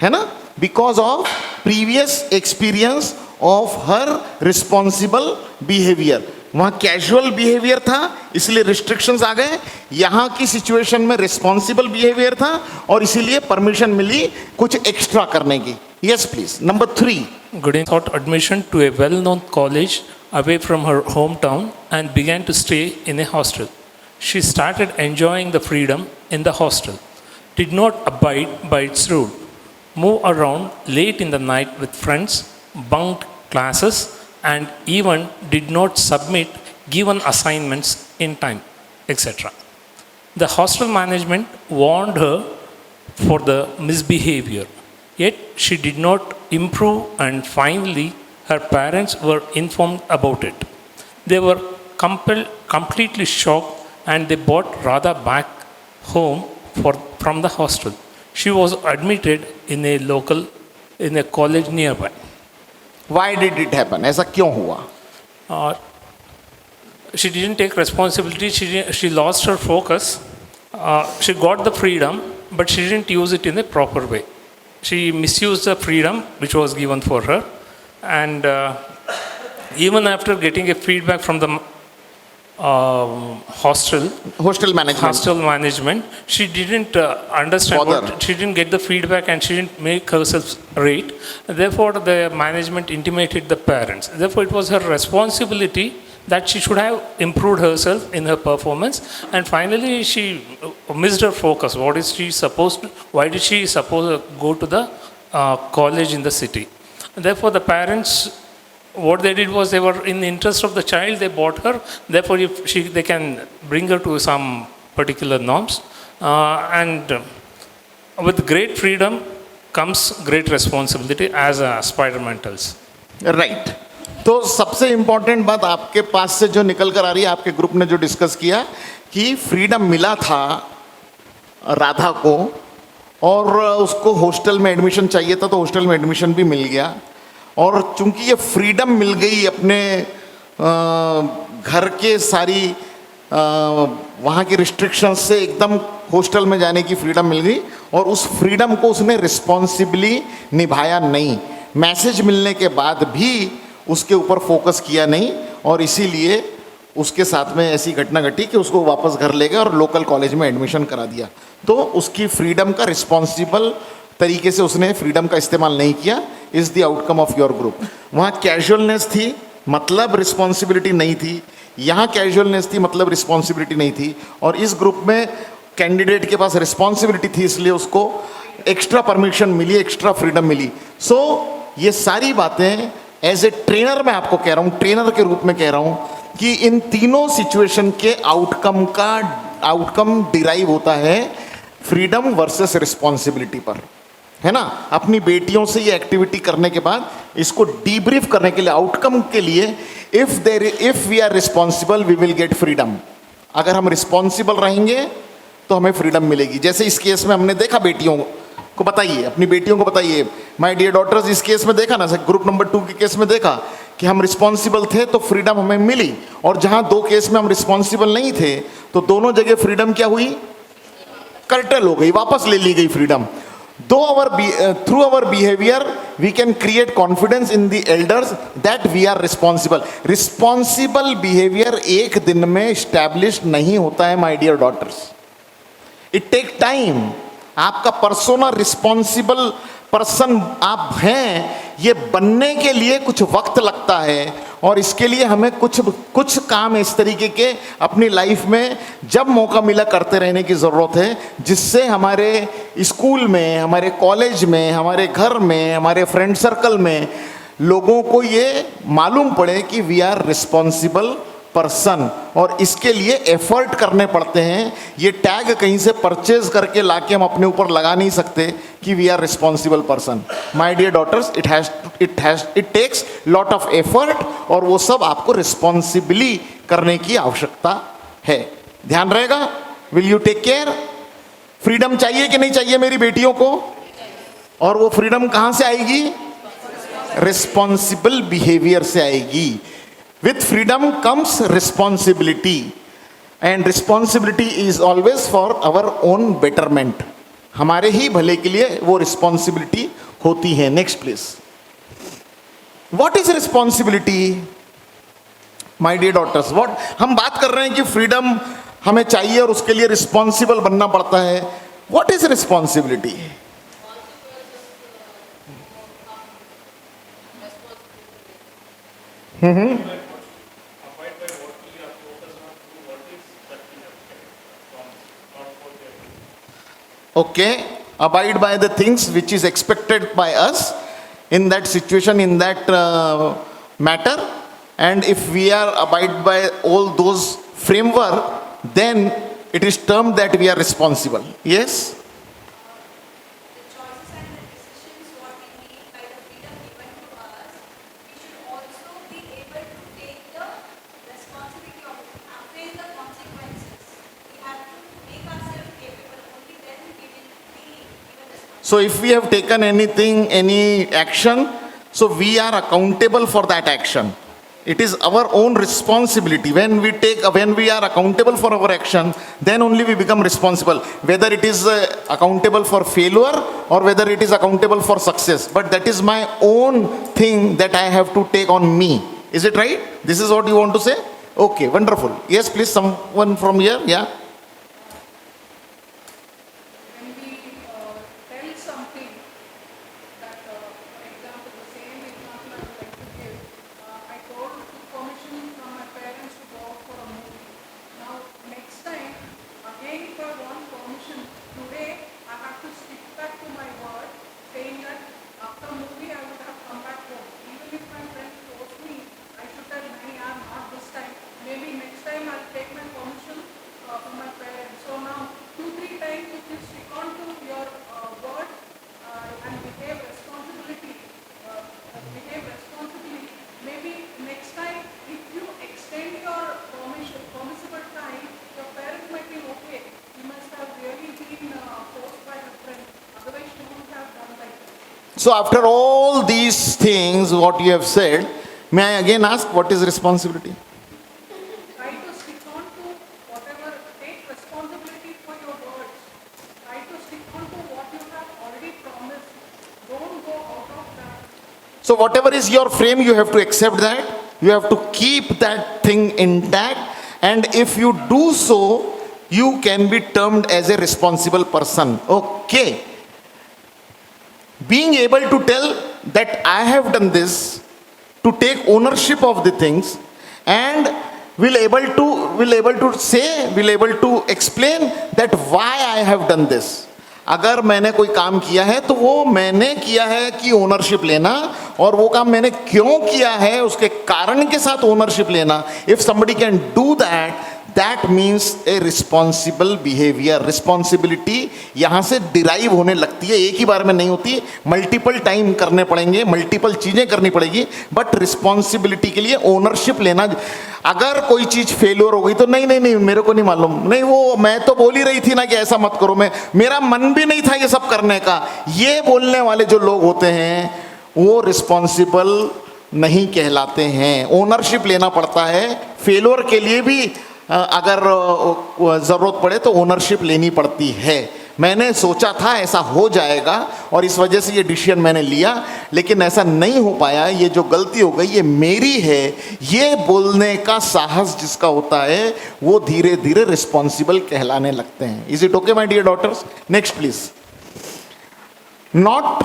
है ना, because of previous experience of her responsible behaviour. वहाँ कैजुअल बिहेवियर था इसलिए रिस्ट्रिक्शंस आ गए, यहाँ की सिचुएशन में रिस्पॉन्सिबल बिहेवियर था और इसीलिए परमिशन मिली कुछ एक्स्ट्रा करने की. Yes please. Number 3. Gooding sought admission to a well-known college away from her hometown and began to stay in a hostel. She started enjoying the freedom in the hostel, did not abide by its rule, moved around late in the night with friends, bunked classes, and even did not submit given assignments in time, etc. The hostel management warned her for the misbehavior, yet she did not improve, and finally her parents were informed about it. They were completely shocked, and they brought Radha back home from the hostel. She was admitted in a college nearby. Why did it happen? ऐसा क्यों हुआ? She didn't take responsibility. She lost her focus. She got the freedom, but she didn't use it in a proper way. She misused the freedom which was given for her, and even after getting a feedback from the hostel management, she didn't understand she didn't get the feedback, and she didn't make herself right. Therefore the management intimated the parents. Therefore it was her responsibility that she should have improved herself in her performance, and finally she missed her focus. What is she supposed to, why did she suppose go to the college in the city? Therefore the parents, what they did was, they were in the interest of the child, they bought her. Therefore they can bring her to some particular norms, and with great freedom comes great responsibility, as Spider-Man tells. Right. तो सबसे important बात आपके पास से जो निकल कर आ रही है, आपके ग्रुप ने जो डिस्कस किया कि फ्रीडम मिला था राधा को, और उसको हॉस्टल में एडमिशन चाहिए था तो हॉस्टल में एडमिशन भी मिल गया, और चूंकि ये फ्रीडम मिल गई, अपने घर के सारी वहाँ की रिस्ट्रिक्शंस से एकदम हॉस्टल में जाने की फ्रीडम मिल गई, और उस फ्रीडम को उसने रिस्पॉन्सिबली निभाया नहीं. मैसेज मिलने के बाद भी उसके ऊपर फोकस किया नहीं, और इसीलिए उसके साथ में ऐसी घटना घटी कि उसको वापस घर ले गए और लोकल कॉलेज में एडमिशन करा दिया. तो उसकी फ्रीडम का रिस्पॉन्सिबल तरीके से उसने फ्रीडम का इस्तेमाल नहीं किया. Is the outcome of your group. वहाँ कैजुअलनेस थी, मतलब रिस्पॉन्सिबिलिटी नहीं थी. यहाँ कैजुअलनेस थी, मतलब रिस्पॉन्सिबिलिटी नहीं थी. और इस ग्रुप में कैंडिडेट के पास रिस्पॉन्सिबिलिटी थी, इसलिए उसको एक्स्ट्रा परमिशन मिली, एक्स्ट्रा फ्रीडम मिली. सो ये सारी बातें एज ए ट्रेनर मैं आपको कह रहा हूँ, ट्रेनर के रूप में कह रहा हूँ कि इन तीनों सिचुएशन के आउटकम डिराइव होता है फ्रीडम वर्सेस रिस्पॉन्सिबिलिटी पर, है ना. अपनी बेटियों से ये एक्टिविटी करने के बाद इसको डीब्रीफ करने के लिए, आउटकम के लिए, if we are responsible we will get freedom. अगर हम रिस्पॉन्सिबल रहेंगे तो हमें फ्रीडम मिलेगी। जैसे इस केस में हमने देखा, बेटियों को बताइए, अपनी बेटियों को बताइए, माय डियर डॉटर्स, इस केस में देखा ना, ग्रुप नंबर 2 के केस में देखा कि हम रिस्पॉन्सिबल थे तो फ्रीडम हमें मिली, और जहां 2 केस में हम रिस्पॉन्सिबल नहीं थे तो दोनों जगह फ्रीडम क्या हुई, कर्टल हो गई, वापस ले ली गई freedom. Through our behaviour we can create confidence in the elders that we are responsible. Responsible behaviour एक दिन में स्टैब्लिश नहीं होता है my dear daughters, it take time. आपका पर्सोना रिस्पॉन्सिबल पर्सन आप हैं, ये बनने के लिए कुछ वक्त लगता है, और इसके लिए हमें कुछ काम इस तरीके के अपनी लाइफ में जब मौका मिला करते रहने की ज़रूरत है, जिससे हमारे स्कूल में, हमारे कॉलेज में, हमारे घर में, हमारे फ्रेंड सर्कल में लोगों को ये मालूम पड़े कि वी आर रिस्पॉन्सिबल पर्सन, और इसके लिए एफर्ट करने पड़ते हैं। ये टैग कहीं से परचेज करके लाके हम अपने ऊपर लगा नहीं सकते कि we are responsible person. My dear daughters, it takes lot of effort, और वो सब आपको रिस्पॉन्सिबली करने की आवश्यकता है। ध्यान रहेगा। Will you take care? Freedom चाहिए कि नहीं चाहिए मेरी बेटियों को? और वो फ्रीडम कहां से आएगी? रिस्पॉन्सिबल बिहेवियर से आएगी। With freedom comes responsibility, and responsibility is always for our own betterment. हमारे ही भले के लिए वो responsibility होती है। Next please. What is responsibility? My dear daughters, what हम बात कर रहे हैं कि freedom हमें चाहिए और उसके लिए responsible बनना पड़ता है। What is responsibility? Okay, abide by the things which is expected by us in that situation, in that matter, and if we are abide by all those framework, then it is termed that we are responsible. Yes? The choices and the decisions what we make by the freedom given to us, we should also be able to take the responsibility of it, face the consequences. We have to make ourselves capable, only then we will be given responsibility. So if we have taken anything, any action, so we are accountable for that action. It is our own responsibility. When we are accountable for our action, then only we become responsible. Whether it is accountable for failure or whether it is accountable for success. But that is my own thing that I have to take on me. Is it right? This is what you want to say? Okay, wonderful. Yes, please, someone from here. Yeah. When we tell something that, for example, the same example I would like to give, I took permission from my parents to go out for a movie. Now, next time, again if I want permission, today I have to stick back to my word, saying that after a movie I would have come back home. Even if my friend forced me, I should tell, "Nahi, yaar, not this time. Maybe next time I'll take my permission from my parents." So now, 2-3 times if you stick on to your word and behave responsibly, maybe next time if you extend your permissible time, your parent might be okay. You must have really been forced by the friend. Otherwise, you wouldn't have done like that. So after all these things, what you have said, may I again ask, what is responsibility? Try to stick on to whatever, take responsibility for your words. Try to stick on to what you have already promised. Don't go out of that. So whatever is your frame, you have to accept that. You have to keep that thing intact. And if you do so, you can be termed as a responsible person. Okay. Being able to tell that I have done this, to take ownership of the things, and will able to explain that why I have done this. अगर मैंने कोई काम किया है तो वो मैंने किया है कि ओनरशिप लेना, और वो काम मैंने क्यों किया है उसके कारण के साथ ओनरशिप लेना. If somebody can do that, that means A responsible behaviour. Responsibility यहाँ से डिराइव होने लगती है, एक ही बार में नहीं होती, मल्टीपल टाइम करने पड़ेंगे, मल्टीपल चीज़ें करनी पड़ेगी, बट रिस्पॉन्सिबिलिटी के लिए ओनरशिप लेना। अगर कोई चीज़ फेलियर हो गई तो नहीं नहीं नहीं मेरे को नहीं मालूम, नहीं वो मैं तो बोल ही रही थी ना कि ऐसा मत करो, मेरा मन भी नहीं था ये सब करने का, ये बोलने वाले जो लोग होते हैं वो रिस्पॉन्सिबल नहीं कहलाते हैं। ओनरशिप लेना पड़ता है, फेलियर के लिए भी अगर ज़रूरत पड़े तो ओनरशिप लेनी पड़ती है। मैंने सोचा था ऐसा हो जाएगा और इस वजह से ये डिसीजन मैंने लिया, लेकिन ऐसा नहीं हो पाया, ये जो गलती हो गई ये मेरी है। ये बोलने का साहस जिसका होता है वो धीरे धीरे रिस्पॉन्सिबल कहलाने लगते हैं। Is it okay my dear daughters? Next please. Not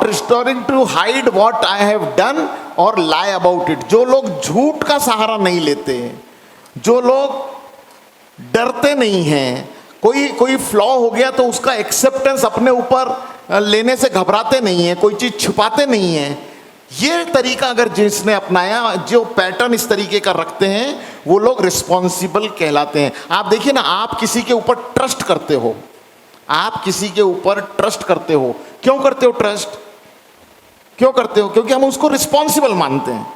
restoring to hide what I have done और लाई अबाउट इट। जो लोग झूठ का सहारा नहीं लेते, जो लोग डरते नहीं हैं, कोई फ्लॉ हो गया तो उसका एक्सेप्टेंस अपने ऊपर लेने से घबराते नहीं हैं, कोई चीज़ छुपाते नहीं हैं, ये तरीका अगर जिसने अपनाया, जो पैटर्न इस तरीके का रखते हैं, वो लोग रिस्पॉन्सिबल कहलाते हैं। आप देखिए ना, आप किसी के ऊपर ट्रस्ट करते हो, आप किसी के ऊपर ट्रस्ट करते हो, क्यों करते हो ट्रस्ट? क्यों करते हो? क्योंकि हम उसको रिस्पॉन्सिबल मानते हैं।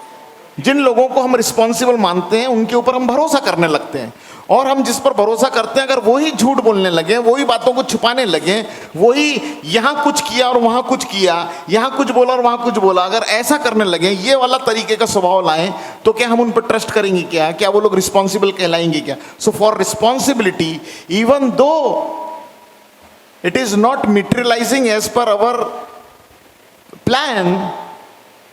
जिन लोगों को हम रिस्पॉन्सिबल मानते हैं उनके ऊपर हम भरोसा करने लगते हैं, और हम जिस पर भरोसा करते हैं अगर वही झूठ बोलने लगे, वही बातों को छुपाने लगे, वही यहाँ कुछ किया और वहाँ कुछ किया, यहाँ कुछ बोला और वहाँ कुछ बोला, अगर ऐसा करने लगे, ये वाला तरीके का स्वभाव लाएं, तो क्या हम उन पर ट्रस्ट करेंगे? क्या वो लोग रिस्पॉन्सिबल कहलाएंगे क्या? So for responsibility, even though it is not materializing as per our plan,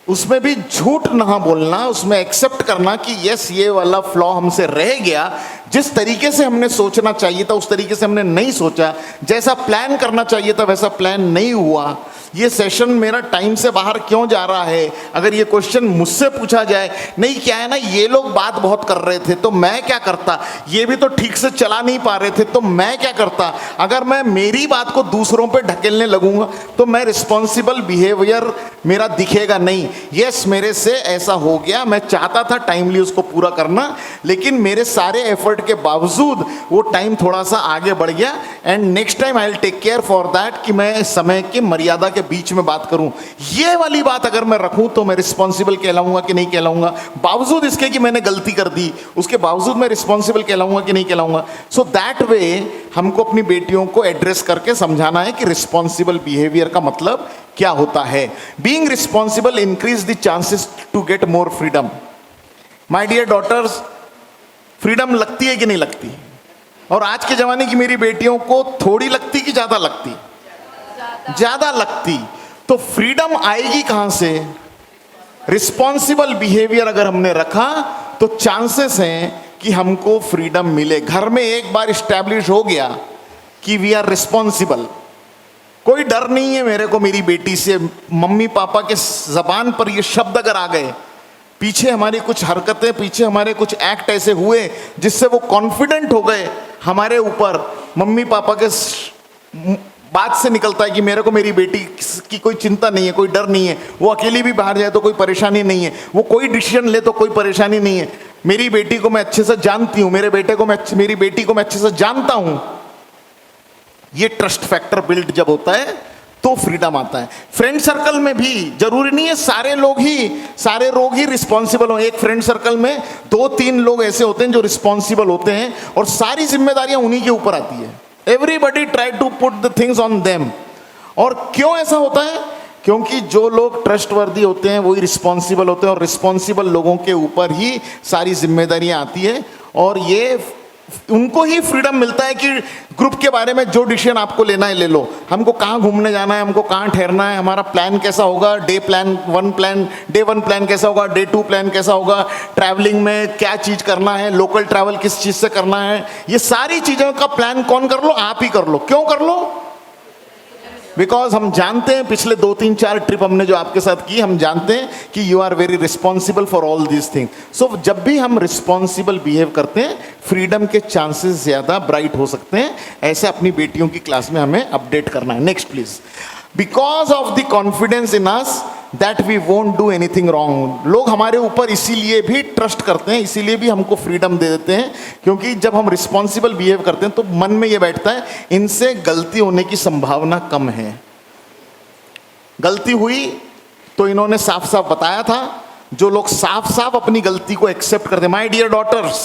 उसमें भी झूठ ना बोलना, उसमें एक्सेप्ट करना कि यस ये वाला फ्लॉ हमसे रह गया, जिस तरीके से हमने सोचना चाहिए था उस तरीके से हमने नहीं सोचा, जैसा प्लान करना चाहिए था वैसा प्लान नहीं हुआ, ये सेशन मेरा टाइम से बाहर क्यों जा रहा है? अगर ये क्वेश्चन मुझसे पूछा जाए, नहीं क्या है ना, ये लोग बात बहुत कर रहे थे तो मैं क्या करता, ये भी तो ठीक से चला नहीं पा रहे थे तो मैं क्या करता, अगर मैं मेरी बात को दूसरों पे ढकेलने लगूंगा तो मैं रिस्पॉन्सिबल बिहेवियर मेरा दिखेगा नहीं। यस मेरे से ऐसा हो गया, मैं चाहता था टाइमली उसको पूरा करना, लेकिन मेरे सारे एफर्ट के बावजूद वो टाइम थोड़ा सा आगे बढ़ गया, and next time I will take care for that कि मैं समय की मर्यादा के बीच में बात करूं। ये वाली बात अगर मैं रखूं तो मैं रिस्पॉन्सिबल कहलाऊंगा कि नहीं कहलाऊंगा? बावजूद इसके कि मैंने गलती कर दी, उसके बावजूद मैं रिस्पॉन्सिबल कहलाऊंगा कि नहीं कहलाऊंगा? सो दैट वे हमको अपनी बेटियों को एड्रेस करके समझाना है कि रिस्पॉन्सिबल बिहेवियर का मतलब क्या होता है। Being responsible increase the chances to get more freedom. My dear daughters, freedom लगती है कि नहीं लगती? और आज के जमाने की मेरी बेटियों को थोड़ी लगती कि ज्यादा लगती? ज्यादा लगती। तो फ्रीडम आएगी कहां से? रिस्पॉन्सिबल बिहेवियर अगर हमने रखा तो चांसेस हैं कि हमको फ्रीडम मिले। घर में एक बार इस्टेब्लिश हो गया कि वी आर रिस्पॉन्सिबल, कोई डर नहीं है मेरे को मेरी बेटी से। मम्मी पापा के जबान पर ये शब्द अगर आ गए, पीछे हमारी कुछ हरकतें, पीछे हमारे कुछ एक्ट ऐसे हुए जिससे वो कॉन्फिडेंट हो गए हमारे ऊपर, मम्मी पापा के बात से निकलता है कि मेरे को मेरी बेटी की कोई चिंता नहीं है, कोई डर नहीं है, वो अकेली भी बाहर जाए तो कोई परेशानी नहीं है, वो कोई डिसीजन ले तो कोई परेशानी नहीं है, मेरी बेटी को मैं अच्छे से जानती हूँ, मेरी बेटी को मैं अच्छे से जानता हूँ। ये ट्रस्ट फैक्टर बिल्ड जब होता है तो फ्रीडम आता है। फ्रेंड सर्कल में भी जरूरी नहीं है सारे लोग ही रिस्पॉन्सिबल हो। एक फ्रेंड सर्कल में 2-3 लोग ऐसे होते हैं जो रिस्पॉन्सिबल होते हैं और सारी जिम्मेदारियां उन्हीं के ऊपर आती है। Everybody try to put the things on them. और क्यों ऐसा होता है? क्योंकि जो लोग ट्रस्टवर्दी होते हैं वही रिस्पॉन्सिबल होते हैं, और रिस्पॉन्सिबल लोगों के ऊपर ही सारी जिम्मेदारियां आती है, और ये उनको ही फ्रीडम मिलता है कि ग्रुप के बारे में जो डिसीजन आपको लेना है ले लो। हमको कहाँ घूमने जाना है, हमको कहाँ ठहरना है, हमारा प्लान कैसा होगा, डे 1 प्लान कैसा होगा, डे 2 प्लान कैसा होगा, ट्रैवलिंग में क्या चीज़ करना है, लोकल ट्रैवल किस चीज़ से करना है, ये सारी चीज़ों का प्लान कौन कर लो? आप ही कर लो। क्यों कर लो? बिकॉज हम जानते हैं, पिछले 2-3-4 ट्रिप हमने जो आपके साथ की, हम जानते हैं कि you are very responsible for all these thing. So जब भी हम रिस्पॉन्सिबल बिहेव करते हैं, फ्रीडम के चांसेस ज़्यादा ब्राइट हो सकते हैं। ऐसे अपनी बेटियों की क्लास में हमें अपडेट करना है। Next please. Because of the confidence in us that we won't do anything wrong. लोग हमारे ऊपर इसीलिए भी ट्रस्ट करते हैं, इसीलिए भी हमको फ्रीडम दे देते हैं, क्योंकि जब हम रिस्पॉन्सिबल बिहेव करते हैं तो मन में ये बैठता है इनसे गलती होने की संभावना कम है। गलती हुई तो इन्होंने साफ साफ बताया था, जो लोग साफ साफ अपनी गलती को एक्सेप्ट करते हैं, माय डियर डॉटर्स,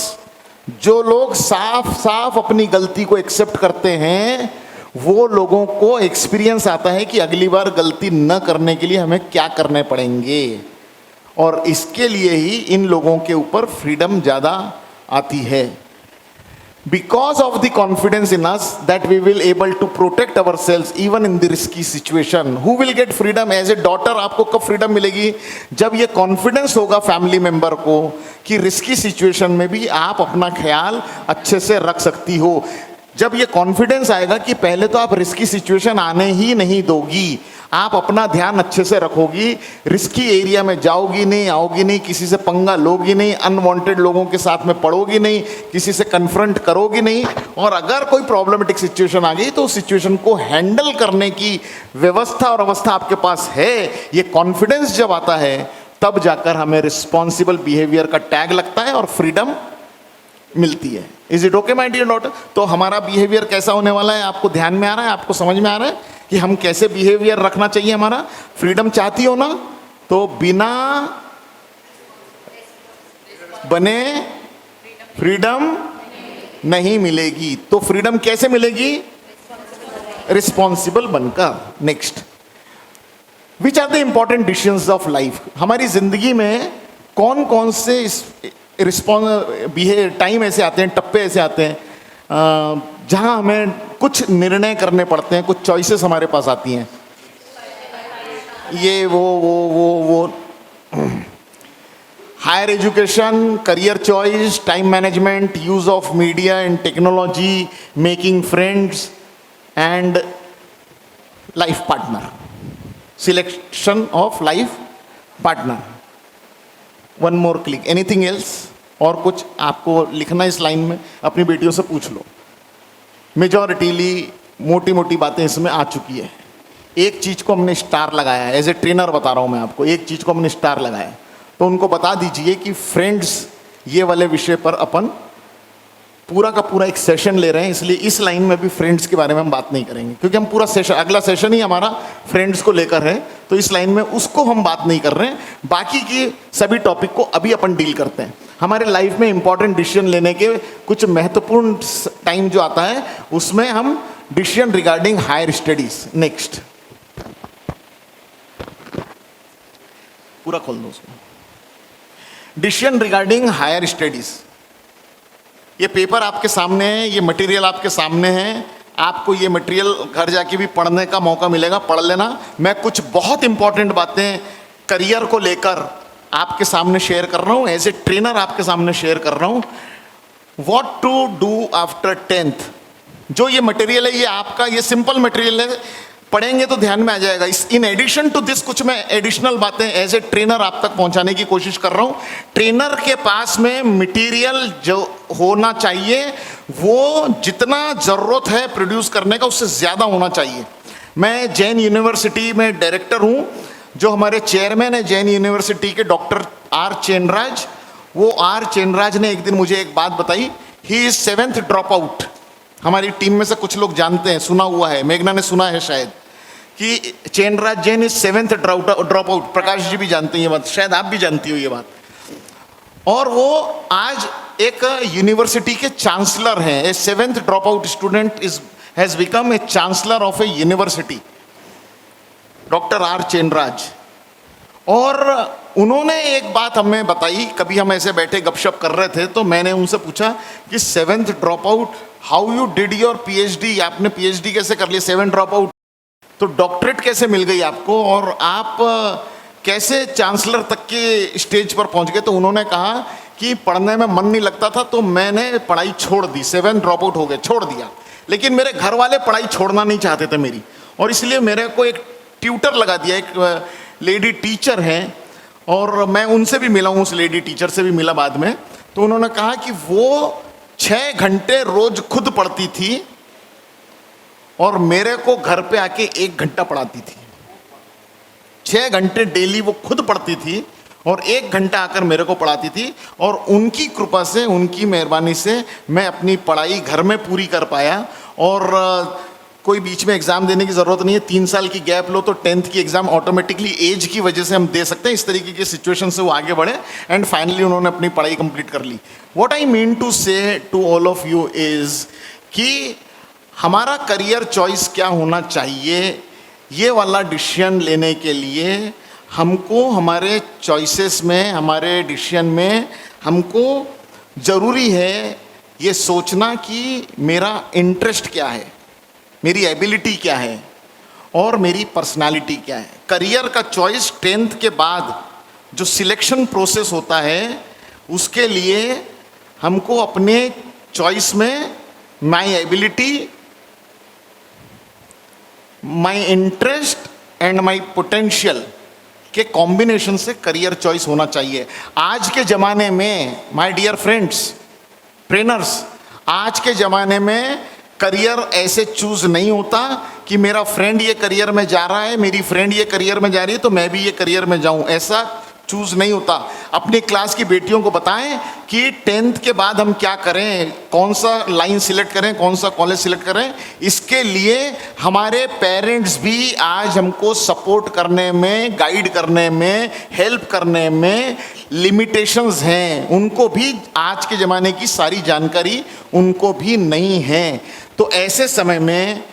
जो लोग साफ साफ अपनी गलती को एक्सेप्ट करते हैं वो लोगों को एक्सपीरियंस आता है कि अगली बार गलती न करने के लिए हमें क्या करने पड़ेंगे, और इसके लिए ही इन लोगों के ऊपर फ्रीडम ज़्यादा आती है। Because of the confidence in us that we will able to protect our selves even in the risky situation. Who will get freedom? As a daughter आपको कब फ्रीडम मिलेगी? जब ये कॉन्फिडेंस होगा फैमिली मेंबर को कि रिस्की सिचुएशन में भी आप अपना ख्याल अच्छे से रख सकती हो। जब ये कॉन्फिडेंस आएगा कि पहले तो आप रिस्की सिचुएशन आने ही नहीं दोगी, आप अपना ध्यान अच्छे से रखोगी, रिस्की एरिया में जाओगी नहीं, आओगी नहीं, किसी से पंगा लोगी नहीं, अनवांटेड लोगों के साथ में पड़ोगी नहीं, किसी से कन्फ्रंट करोगी नहीं, और अगर कोई प्रॉब्लमेटिक सिचुएशन आ गई तो उस सिचुएशन को हैंडल करने की व्यवस्था और अवस्था आपके पास है। ये कॉन्फिडेंस जब आता है तब जाकर हमें रिस्पॉन्सिबल बिहेवियर का टैग लगता है और फ्रीडम मिलती है। Is it okay my dear daughter? तो हमारा बिहेवियर कैसा होने वाला है, आपको ध्यान में आ रहा है, आपको समझ में आ रहा है कि हम कैसे बिहेवियर रखना चाहिए? हमारा फ्रीडम चाहती हो ना, तो बिना बने फ्रीडम नहीं मिलेगी। तो फ्रीडम कैसे मिलेगी? रिस्पॉन्सिबल बनकर। Next, which are the important decisions of life? हमारी जिंदगी में कौन कौन से टाइम ऐसे आते हैं, टप्पे ऐसे आते हैं जहां हमें कुछ निर्णय करने पड़ते हैं, कुछ चॉइसेस हमारे पास आती हैं। ये वो higher education, career choice, time management, use of media and technology, making friends and life partner, selection of life partner. One more click, anything else? और कुछ आपको लिखना इस लाइन में, अपनी बेटियों से पूछ लो। मेजॉरिटीली मोटी मोटी बातें इसमें आ चुकी है। एक चीज़ को हमने स्टार लगाया है, एज ए ट्रेनर बता रहा हूँ मैं आपको, एक चीज़ को हमने स्टार लगाया है, तो उनको बता दीजिए कि फ्रेंड्स ये वाले विषय पर अपन पूरा का पूरा एक सेशन ले रहे हैं, इसलिए इस लाइन में भी फ्रेंड्स के बारे में हम बात नहीं करेंगे, क्योंकि हम पूरा सेशन, अगला सेशन ही हमारा फ्रेंड्स को लेकर है, तो इस लाइन में उसको हम बात नहीं कर रहे हैं। बाकी की सभी टॉपिक को अभी अपन डील करते हैं। हमारे लाइफ में इंपॉर्टेंट डिसीजन लेने के कुछ महत्वपूर्ण टाइम जो आता है उसमें हम decision regarding higher studies. Next, पूरा खोल दो उसको। डिसीजन रिगार्डिंग हायर स्टडीज, ये पेपर आपके सामने है, ये मटेरियल आपके सामने है, आपको ये मटेरियल घर जाके भी पढ़ने का मौका मिलेगा, पढ़ लेना। मैं कुछ बहुत इंपॉर्टेंट बातें करियर को लेकर आपके सामने शेयर कर रहा हूँ, एज ए ट्रेनर आपके सामने शेयर कर रहा हूँ। What to do after 10th, जो ये मटेरियल है ये आपका, ये सिंपल मटेरियल है, पढ़ेंगे तो ध्यान में आ जाएगा। इस इन एडिशन टू दिस कुछ मैं एडिशनल बातें एज ए ट्रेनर आप तक पहुंचाने की कोशिश कर रहा हूं। ट्रेनर के पास में मटेरियल जो होना चाहिए वो जितना ज़रूरत है प्रोड्यूस करने का उससे ज़्यादा होना चाहिए। मैं जैन यूनिवर्सिटी में डायरेक्टर हूं, जो हमारे चेयरमैन है जैन यूनिवर्सिटी के डॉक्टर आर चेनराज, वो आर चेनराज ने एक दिन मुझे एक बात बताई। He is 7th drop out. हमारी टीम में से कुछ लोग जानते हैं, सुना हुआ है, मेघना ने सुना है शायद, कि Chenraj Jain is 7th drop out. Prakash ji भी जानते हैं ये बात, शायद आप भी जानती हो ये बात। और वो आज एक यूनिवर्सिटी के चांसलर हैं। A 7th drop out student has become a chancellor of a university, doctor R Chenraj. और उन्होंने एक बात हमें बताई, कभी हम ऐसे बैठे गपशप कर रहे थे तो मैंने उनसे पूछा कि 7th drop out, how you did your PhD, आपने पीएचडी कैसे कर लिया 7 ड्रॉप आउट, तो डॉक्टरेट कैसे मिल गई आपको और आप कैसे चांसलर तक के स्टेज पर पहुंच गए? तो उन्होंने कहा कि पढ़ने में मन नहीं लगता था तो मैंने पढ़ाई छोड़ दी, 7 ड्रॉप आउट हो गए, छोड़ दिया। लेकिन मेरे घर वाले पढ़ाई छोड़ना नहीं चाहते थे मेरी, और इसलिए मेरे को एक ट्यूटर लगा दिया, एक लेडी टीचर हैं, और मैं उनसे भी मिला हूँ, उस लेडी टीचर से भी मिला बाद में। तो उन्होंने कहा कि वो 6 घंटे रोज खुद पढ़ती थी और मेरे को घर पे आके 1 घंटा पढ़ाती थी। 6 घंटे डेली वो खुद पढ़ती थी और 1 घंटा आकर मेरे को पढ़ाती थी, और उनकी कृपा से, उनकी मेहरबानी से मैं अपनी पढ़ाई घर में पूरी कर पाया। और कोई बीच में एग्ज़ाम देने की ज़रूरत नहीं है, 3 साल की गैप लो तो 10th की एग्ज़ाम ऑटोमेटिकली एज की वजह से हम दे सकते हैं। इस तरीके की सिचुएशन से वो आगे बढ़े एंड फाइनली उन्होंने अपनी पढ़ाई कंप्लीट कर ली। What I mean to say to all of you is कि हमारा करियर चॉइस क्या होना चाहिए, ये वाला डिसीजन लेने के लिए हमको हमारे चॉइसेस में, हमारे डिसीजन में हमको ज़रूरी है ये सोचना कि मेरा इंटरेस्ट क्या है, मेरी एबिलिटी क्या है और मेरी पर्सनालिटी क्या है। करियर का चॉइस 10th के बाद जो सिलेक्शन प्रोसेस होता है उसके लिए हमको अपने चॉइस में my ability, my interest and my potential के कॉम्बिनेशन से करियर चॉइस होना चाहिए। आज के ज़माने में माय डियर फ्रेंड्स, ट्रेनर्स, आज के ज़माने में करियर ऐसे चूज नहीं होता कि मेरा फ्रेंड ये करियर में जा रहा है, मेरी फ्रेंड ये करियर में जा रही है तो मैं भी ये करियर में जाऊं, ऐसा चूज नहीं होता। अपनी क्लास की बेटियों को बताएं कि 10th के बाद हम क्या करें, कौन सा लाइन सिलेक्ट करें, कौन सा कॉलेज सिलेक्ट करें। इसके लिए हमारे पेरेंट्स भी आज हमको सपोर्ट करने में, गाइड करने में, हेल्प करने में लिमिटेशंस हैं। उनको भी आज के ज़माने की सारी जानकारी उनको भी नहीं है। तो ऐसे समय में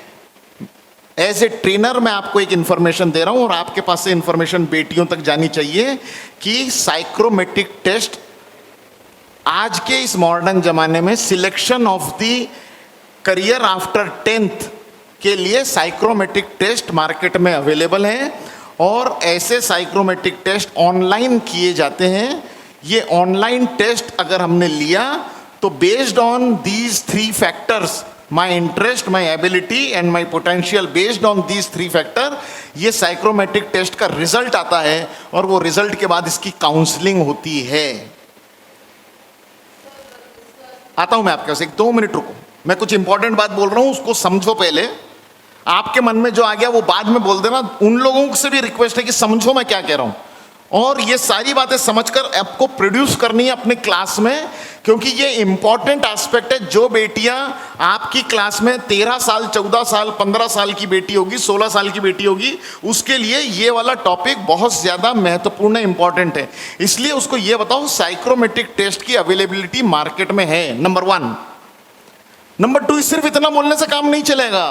एज ए ट्रेनर मैं आपको एक इंफॉर्मेशन दे रहा हूं और आपके पास से इंफॉर्मेशन बेटियों तक जानी चाहिए कि साइक्रोमेट्रिक टेस्ट आज के इस मॉडर्न जमाने में selection of the career after 10th के लिए साइक्रोमेट्रिक टेस्ट मार्केट में अवेलेबल हैं और ऐसे साइक्रोमेट्रिक टेस्ट ऑनलाइन किए जाते हैं। ये ऑनलाइन टेस्ट अगर हमने लिया तो based on these 3 factors, my interest, my ability and my potential, based on these 3 factor ये साइक्रोमेट्रिक टेस्ट का रिजल्ट आता है और वो रिजल्ट के बाद इसकी काउंसलिंग होती है। आता हूं मैं आपके पास, 1-2 मिनट रुको, मैं कुछ इंपॉर्टेंट बात बोल रहा हूं, उसको समझो पहले। आपके मन में जो आ गया वो बाद में बोल देना। उन लोगों से भी रिक्वेस्ट है कि समझो मैं क्या कह रहा हूं और ये सारी बातें समझकर आपको प्रोड्यूस करनी है अपने क्लास में, क्योंकि ये इंपॉर्टेंट एस्पेक्ट है। जो बेटियां आपकी क्लास में 13 साल, 14 साल, 15 साल की बेटी होगी, 16 साल की बेटी होगी, उसके लिए ये वाला टॉपिक बहुत ज़्यादा महत्वपूर्ण है, इंपॉर्टेंट है। इसलिए उसको ये बताओ साइक्रोमेट्रिक टेस्ट की अवेलेबिलिटी मार्केट में है, नंबर 1। नंबर 2, सिर्फ इतना बोलने से काम नहीं चलेगा।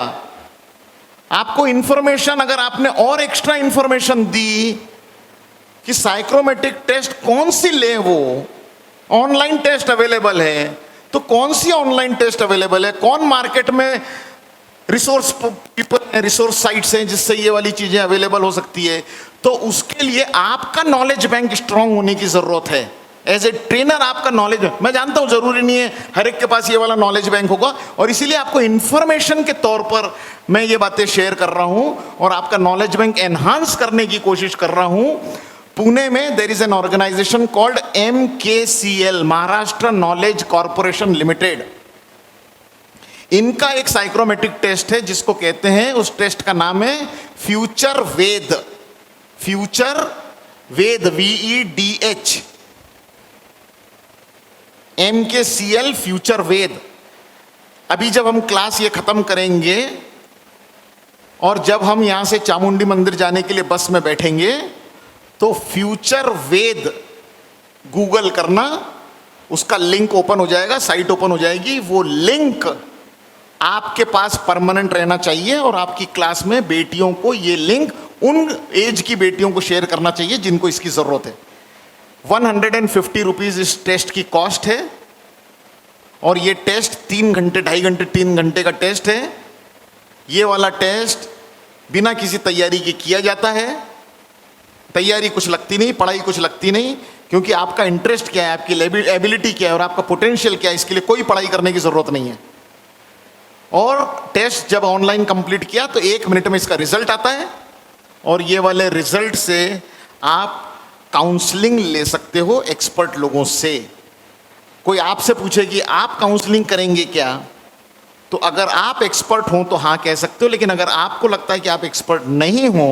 आपको इंफॉर्मेशन, अगर आपने और एक्स्ट्रा इंफॉर्मेशन दी कि साइक्रोमेट्रिक टेस्ट कौन सी ले, वो ऑनलाइन टेस्ट अवेलेबल है, तो कौन सी ऑनलाइन टेस्ट अवेलेबल है, कौन मार्केट में रिसोर्स पीपल हैं, रिसोर्स साइट्स हैं जिससे ये वाली चीजें अवेलेबल हो सकती है, तो उसके लिए आपका नॉलेज बैंक स्ट्रांग होने की जरूरत है। एज ए ट्रेनर आपका नॉलेज, मैं जानता हूं जरूरी नहीं है हर एक के पास ये वाला नॉलेज बैंक होगा, और इसीलिए आपको इंफॉर्मेशन के तौर पर मैं ये बातें शेयर कर रहा हूं और आपका नॉलेज बैंक एनहांस करने की कोशिश कर रहा हूं। पुणे में there is an organisation called MKCL, Maharashtra knowledge corporation limited. इनका एक साइक्रोमेट्रिक टेस्ट है जिसको कहते हैं, उस टेस्ट का नाम है फ्यूचर वेद, फ्यूचर वेद, VEDH, MKCL फ्यूचर वेद। अभी जब हम क्लास ये खत्म करेंगे और जब हम यहां से चामुंडी मंदिर जाने के लिए बस में बैठेंगे तो फ्यूचर वेद गूगल करना, उसका लिंक ओपन हो जाएगा, साइट ओपन हो जाएगी। वो लिंक आपके पास परमानेंट रहना चाहिए और आपकी क्लास में बेटियों को ये लिंक, उन एज की बेटियों को शेयर करना चाहिए जिनको इसकी जरूरत है। 150 रुपीज इस टेस्ट की कॉस्ट है और ये टेस्ट 3 घंटे, 2.5 घंटे, 3 घंटे का टेस्ट है। ये वाला टेस्ट बिना किसी तैयारी के किया जाता है। तैयारी कुछ लगती नहीं, पढ़ाई कुछ लगती नहीं, क्योंकि आपका इंटरेस्ट क्या है, आपकी एबिलिटी क्या है और आपका पोटेंशियल क्या है, इसके लिए कोई पढ़ाई करने की जरूरत नहीं है। और टेस्ट जब ऑनलाइन कंप्लीट किया तो 1 मिनट में इसका रिजल्ट आता है और ये वाले रिजल्ट से आप काउंसलिंग ले सकते हो एक्सपर्ट लोगों से। कोई आपसे पूछे कि आप काउंसलिंग करेंगे क्या, तो अगर आप एक्सपर्ट हो तो हाँ कह सकते हो, लेकिन अगर आपको लगता है कि आप एक्सपर्ट नहीं हो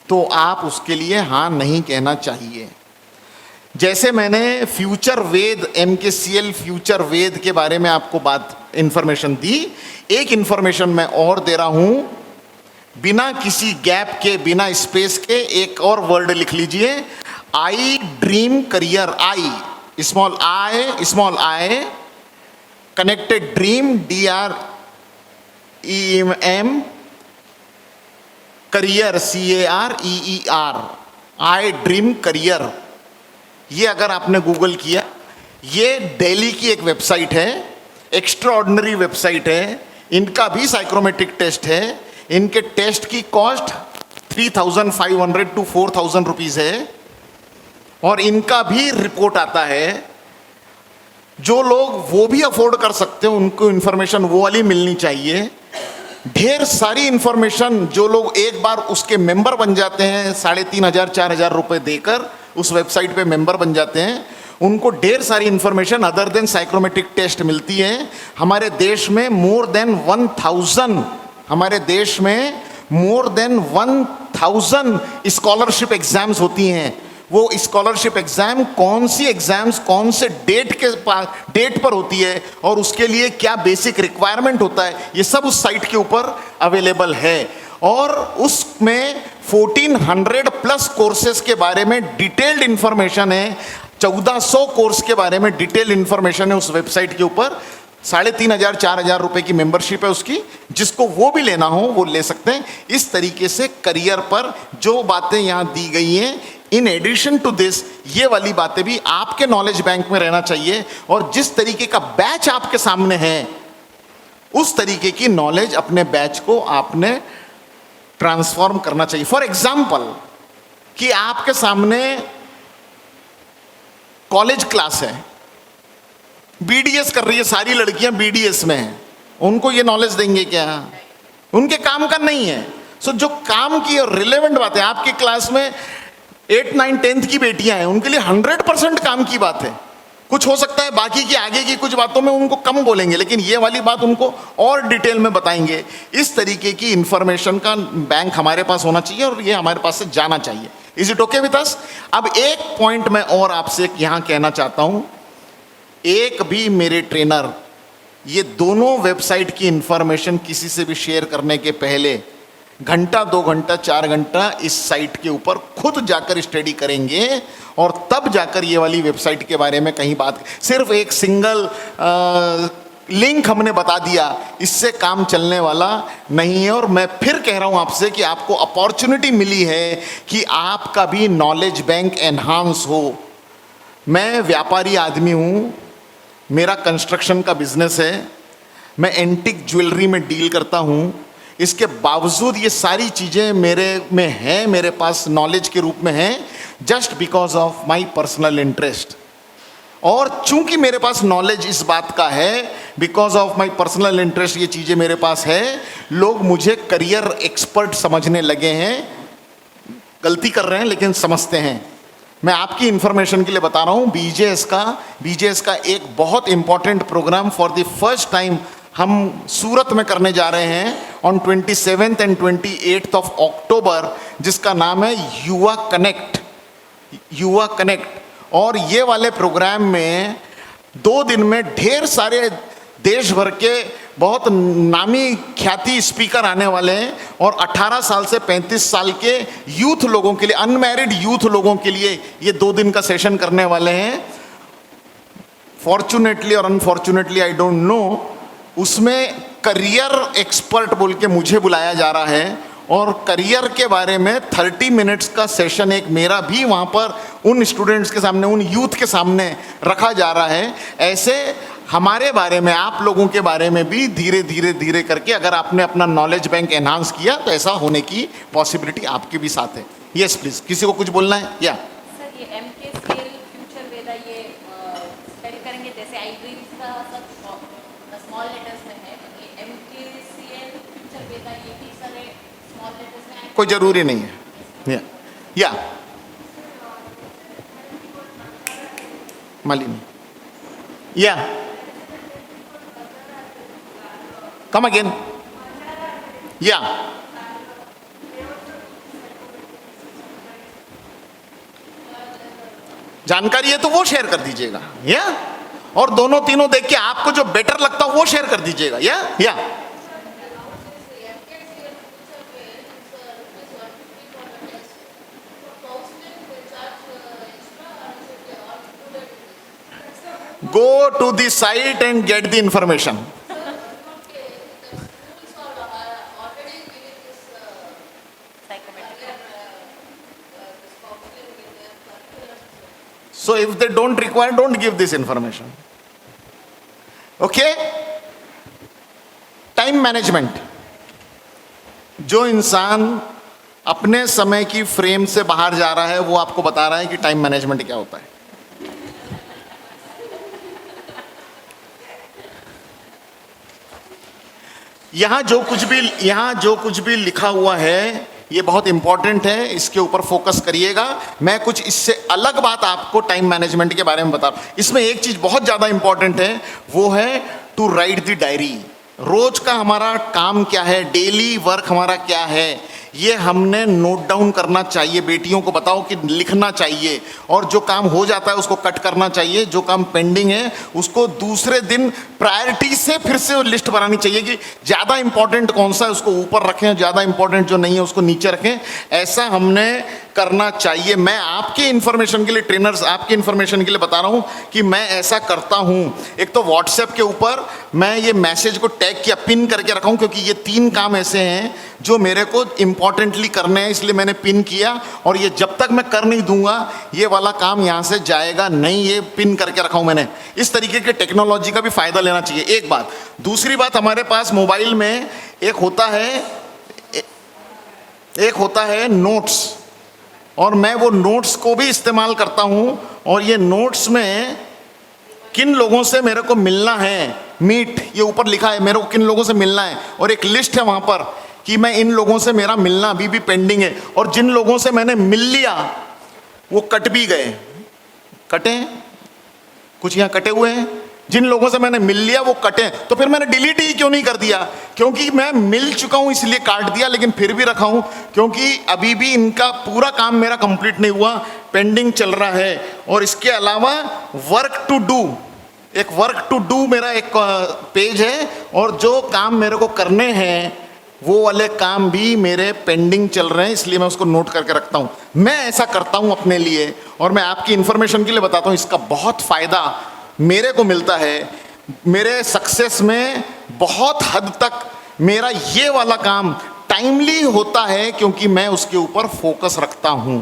तो आप उसके लिए हाँ नहीं कहना चाहिए। जैसे मैंने फ्यूचर वेद, MKCL फ्यूचर वेद के बारे में आपको बात इंफॉर्मेशन दी, एक इंफॉर्मेशन मैं और दे रहा हूं, बिना किसी गैप के, बिना स्पेस के एक और वर्ड लिख लीजिए, आई dream career. I small I connected dream, DREAM, career CAREER, I dream career. ये अगर आपने गूगल किया, ये दिल्ली की एक वेबसाइट है, एक्स्ट्राऑर्डिनरी वेबसाइट है। इनका भी साइक्रोमेट्रिक टेस्ट है। इनके टेस्ट की कॉस्ट 3,500 to 4,000 रुपीज है, और इनका भी रिपोर्ट आता है। जो लोग वो भी अफोर्ड कर सकते हो, उनको इंफॉर्मेशन वो वाली मिलनी चाहिए। ढेर सारी इंफॉर्मेशन, जो लोग एक बार उसके मेंबर बन जाते हैं, 3,500 4,000 रुपए देकर उस वेबसाइट पे मेंबर बन जाते हैं, उनको ढेर सारी information other than psychometric test मिलती है। हमारे देश में मोर देन 1,000 स्कॉलरशिप एग्जाम्स होती हैं। वो स्कॉलरशिप एग्जाम कौन सी एग्जाम्स कौन से डेट पर होती है और उसके लिए क्या बेसिक रिक्वायरमेंट होता है, ये सब उस साइट के ऊपर अवेलेबल है। और उसमें 1,400 प्लस कोर्सेज के बारे में डिटेल्ड इंफॉर्मेशन है। 1,400 कोर्स के बारे में डिटेल्ड इंफॉर्मेशन है उस वेबसाइट के ऊपर। 3,500 4,000 रुपए की मेंबरशिप है उसकी। जिसको वो भी लेना हो वो ले सकते हैं। इस तरीके से करियर पर जो बातें यहाँ दी गई हैं, इन एडिशन टू दिस, ये वाली बातें भी आपके नॉलेज बैंक में रहना चाहिए। और जिस तरीके का बैच आपके सामने है, उस तरीके की नॉलेज अपने बैच को आपने ट्रांसफॉर्म करना चाहिए। फॉर एग्जाम्पल, कि आपके सामने कॉलेज क्लास है, BDS कर रही है, सारी लड़कियां BDS में हैं, उनको ये नॉलेज देंगे क्या? उनके काम का नहीं है। सो जो काम की और रिलेवेंट बात है, आपकी क्लास में 8, 9, 10th की बेटियां हैं, उनके लिए 100% काम की बात है। कुछ हो सकता है बाकी की आगे की कुछ बातों में उनको कम बोलेंगे, लेकिन ये वाली बात उनको और डिटेल में बताएंगे। इस तरीके की इंफॉर्मेशन का बैंक हमारे पास होना चाहिए और ये हमारे पास से जाना चाहिए। इज इट ओके विद अस? अब एक पॉइंट मैं और आपसे यहां कहना चाहता हूं, एक भी मेरे ट्रेनर ये दोनों वेबसाइट की इंफॉर्मेशन किसी से भी शेयर करने के पहले घंटा, 2 घंटा, 4 घंटा इस साइट के ऊपर खुद जाकर स्टडी करेंगे और तब जाकर ये वाली वेबसाइट के बारे में कहीं बात। सिर्फ एक सिंगल लिंक हमने बता दिया, इससे काम चलने वाला नहीं है। और मैं फिर कह रहा हूं आपसे कि आपको अपॉर्चुनिटी मिली है कि आपका भी नॉलेज बैंक एनहांस हो। मैं व्यापारी आदमी हूं, मेरा कंस्ट्रक्शन का बिजनेस है, मैं एंटिक ज्वेलरी में डील करता हूं। इसके बावजूद ये सारी चीज़ें मेरे में हैं, मेरे पास नॉलेज के रूप में हैं, just because of my personal interest. और चूंकि मेरे पास नॉलेज इस बात का है, because of my personal interest ये चीज़ें मेरे पास है, लोग मुझे करियर एक्सपर्ट समझने लगे हैं। गलती कर रहे हैं लेकिन समझते हैं। मैं आपकी इंफॉर्मेशन के लिए बता रहा हूँ, बीजेएस का एक बहुत important programme for the first time हम सूरत में करने जा रहे हैं on 27th and 28th of October, जिसका नाम है युवा कनेक्ट। और ये वाले प्रोग्राम में 2 दिन में ढेर सारे देश भर के बहुत नामी ख्याति स्पीकर आने वाले हैं और 18 साल से 35 साल के यूथ लोगों के लिए, अनमैरिड यूथ लोगों के लिए ये 2 दिन का सेशन करने वाले हैं। फॉर्चुनेटली और अनफॉर्चुनेटली आई डोंट नो, उसमें करियर एक्सपर्ट बोल के मुझे बुलाया जा रहा है और करियर के बारे में 30 मिनट्स का सेशन एक मेरा भी वहाँ पर उन स्टूडेंट्स के सामने, उन यूथ के सामने रखा जा रहा है। ऐसे हमारे बारे में, आप लोगों के बारे में भी धीरे करके अगर आपने अपना नॉलेज बैंक एनहांस किया तो ऐसा होने की पॉसिबिलिटी आपके भी साथ है। यस प्लीज, किसी को कुछ बोलना है? या सर, ये MKCL फ्यूचर वेदा ये स्पेल करेंगे जैसे आई ड्रीम्स का सब स्मॉल लेटर्स में है, ये MKCL फ्यूचर वेदा ये भी सारे स्मॉल लेटर्स में है? कोई जरूरी नहीं है। या मालिनी, या कम अगेन। या जानकारी है तो वो शेयर कर दीजिएगा, या और दोनों तीनों देख के आपको जो बेटर लगता हो वो शेयर कर दीजिएगा, या go to the site and get the information. So if they don't require, don't give this information. Okay? Time management. जो इंसान अपने समय की फ्रेम से बाहर जा रहा है वो आपको बता रहा है कि टाइम मैनेजमेंट क्या होता है. यहां जो कुछ भी लिखा हुआ है ये बहुत इंपॉर्टेंट है, इसके ऊपर फोकस करिएगा. मैं कुछ इससे अलग बात आपको टाइम मैनेजमेंट के बारे में बता रहा हूं. इसमें एक चीज बहुत ज्यादा इंपॉर्टेंट है, वो है टू राइट द डायरी. रोज का हमारा काम क्या है, डेली वर्क हमारा क्या है, ये हमने नोट डाउन करना चाहिए. बेटियों को बताओ कि लिखना चाहिए, और जो काम हो जाता है उसको कट करना चाहिए. जो काम पेंडिंग है उसको दूसरे दिन प्रायोरिटी से फिर से लिस्ट बनानी चाहिए कि ज़्यादा इंपॉर्टेंट कौन सा है उसको ऊपर रखें, ज़्यादा इंपॉर्टेंट जो नहीं है उसको नीचे रखें. ऐसा हमने करना चाहिए. मैं आपके इन्फॉर्मेशन के लिए, ट्रेनर्स आपके इन्फॉर्मेशन के लिए बता रहा हूँ कि मैं ऐसा करता हूँ. एक तो व्हाट्सएप के ऊपर मैं ये मैसेज को टैग किया, पिन करके रखा हूँ, क्योंकि ये 3 काम ऐसे हैं जो मेरे को इंपॉर्टेंटली करने हैं, इसलिए मैंने पिन किया. और ये जब तक मैं कर नहीं दूंगा ये वाला काम यहाँ से जाएगा नहीं, ये पिन करके रखा हूँ मैंने. इस तरीके के टेक्नोलॉजी का भी फायदा लेना चाहिए. एक बात. दूसरी बात, हमारे पास मोबाइल में एक होता है नोट्स, और मैं वो नोट्स को भी इस्तेमाल करता हूँ. और ये नोट्स में किन लोगों से मेरे को मिलना है, मीट, ये ऊपर लिखा है मेरे को किन लोगों से मिलना है, और एक लिस्ट है वहाँ पर कि मैं इन लोगों से मेरा मिलना अभी भी पेंडिंग है. और जिन लोगों से मैंने मिल लिया वो कट भी गए, कटे कुछ यहाँ कटे हुए हैं. जिन लोगों से मैंने मिल लिया वो कटे, तो फिर मैंने डिलीट ही क्यों नहीं कर दिया? क्योंकि मैं मिल चुका हूं इसलिए काट दिया, लेकिन फिर भी रखा हूं क्योंकि अभी भी इनका पूरा काम मेरा कंप्लीट नहीं हुआ, पेंडिंग चल रहा है. और इसके अलावा वर्क टू डू, एक वर्क टू डू मेरा एक पेज है, और जो काम मेरे को करने हैं वो वाले काम भी मेरे पेंडिंग चल रहे हैं, इसलिए मैं उसको नोट करके रखता हूं. मैं ऐसा करता हूं अपने लिए, और मैं आपकी इंफॉर्मेशन के लिए बताता हूं. इसका बहुत फायदा मेरे को मिलता है. मेरे सक्सेस में बहुत हद तक मेरा ये वाला काम टाइमली होता है क्योंकि मैं उसके ऊपर फोकस रखता हूं.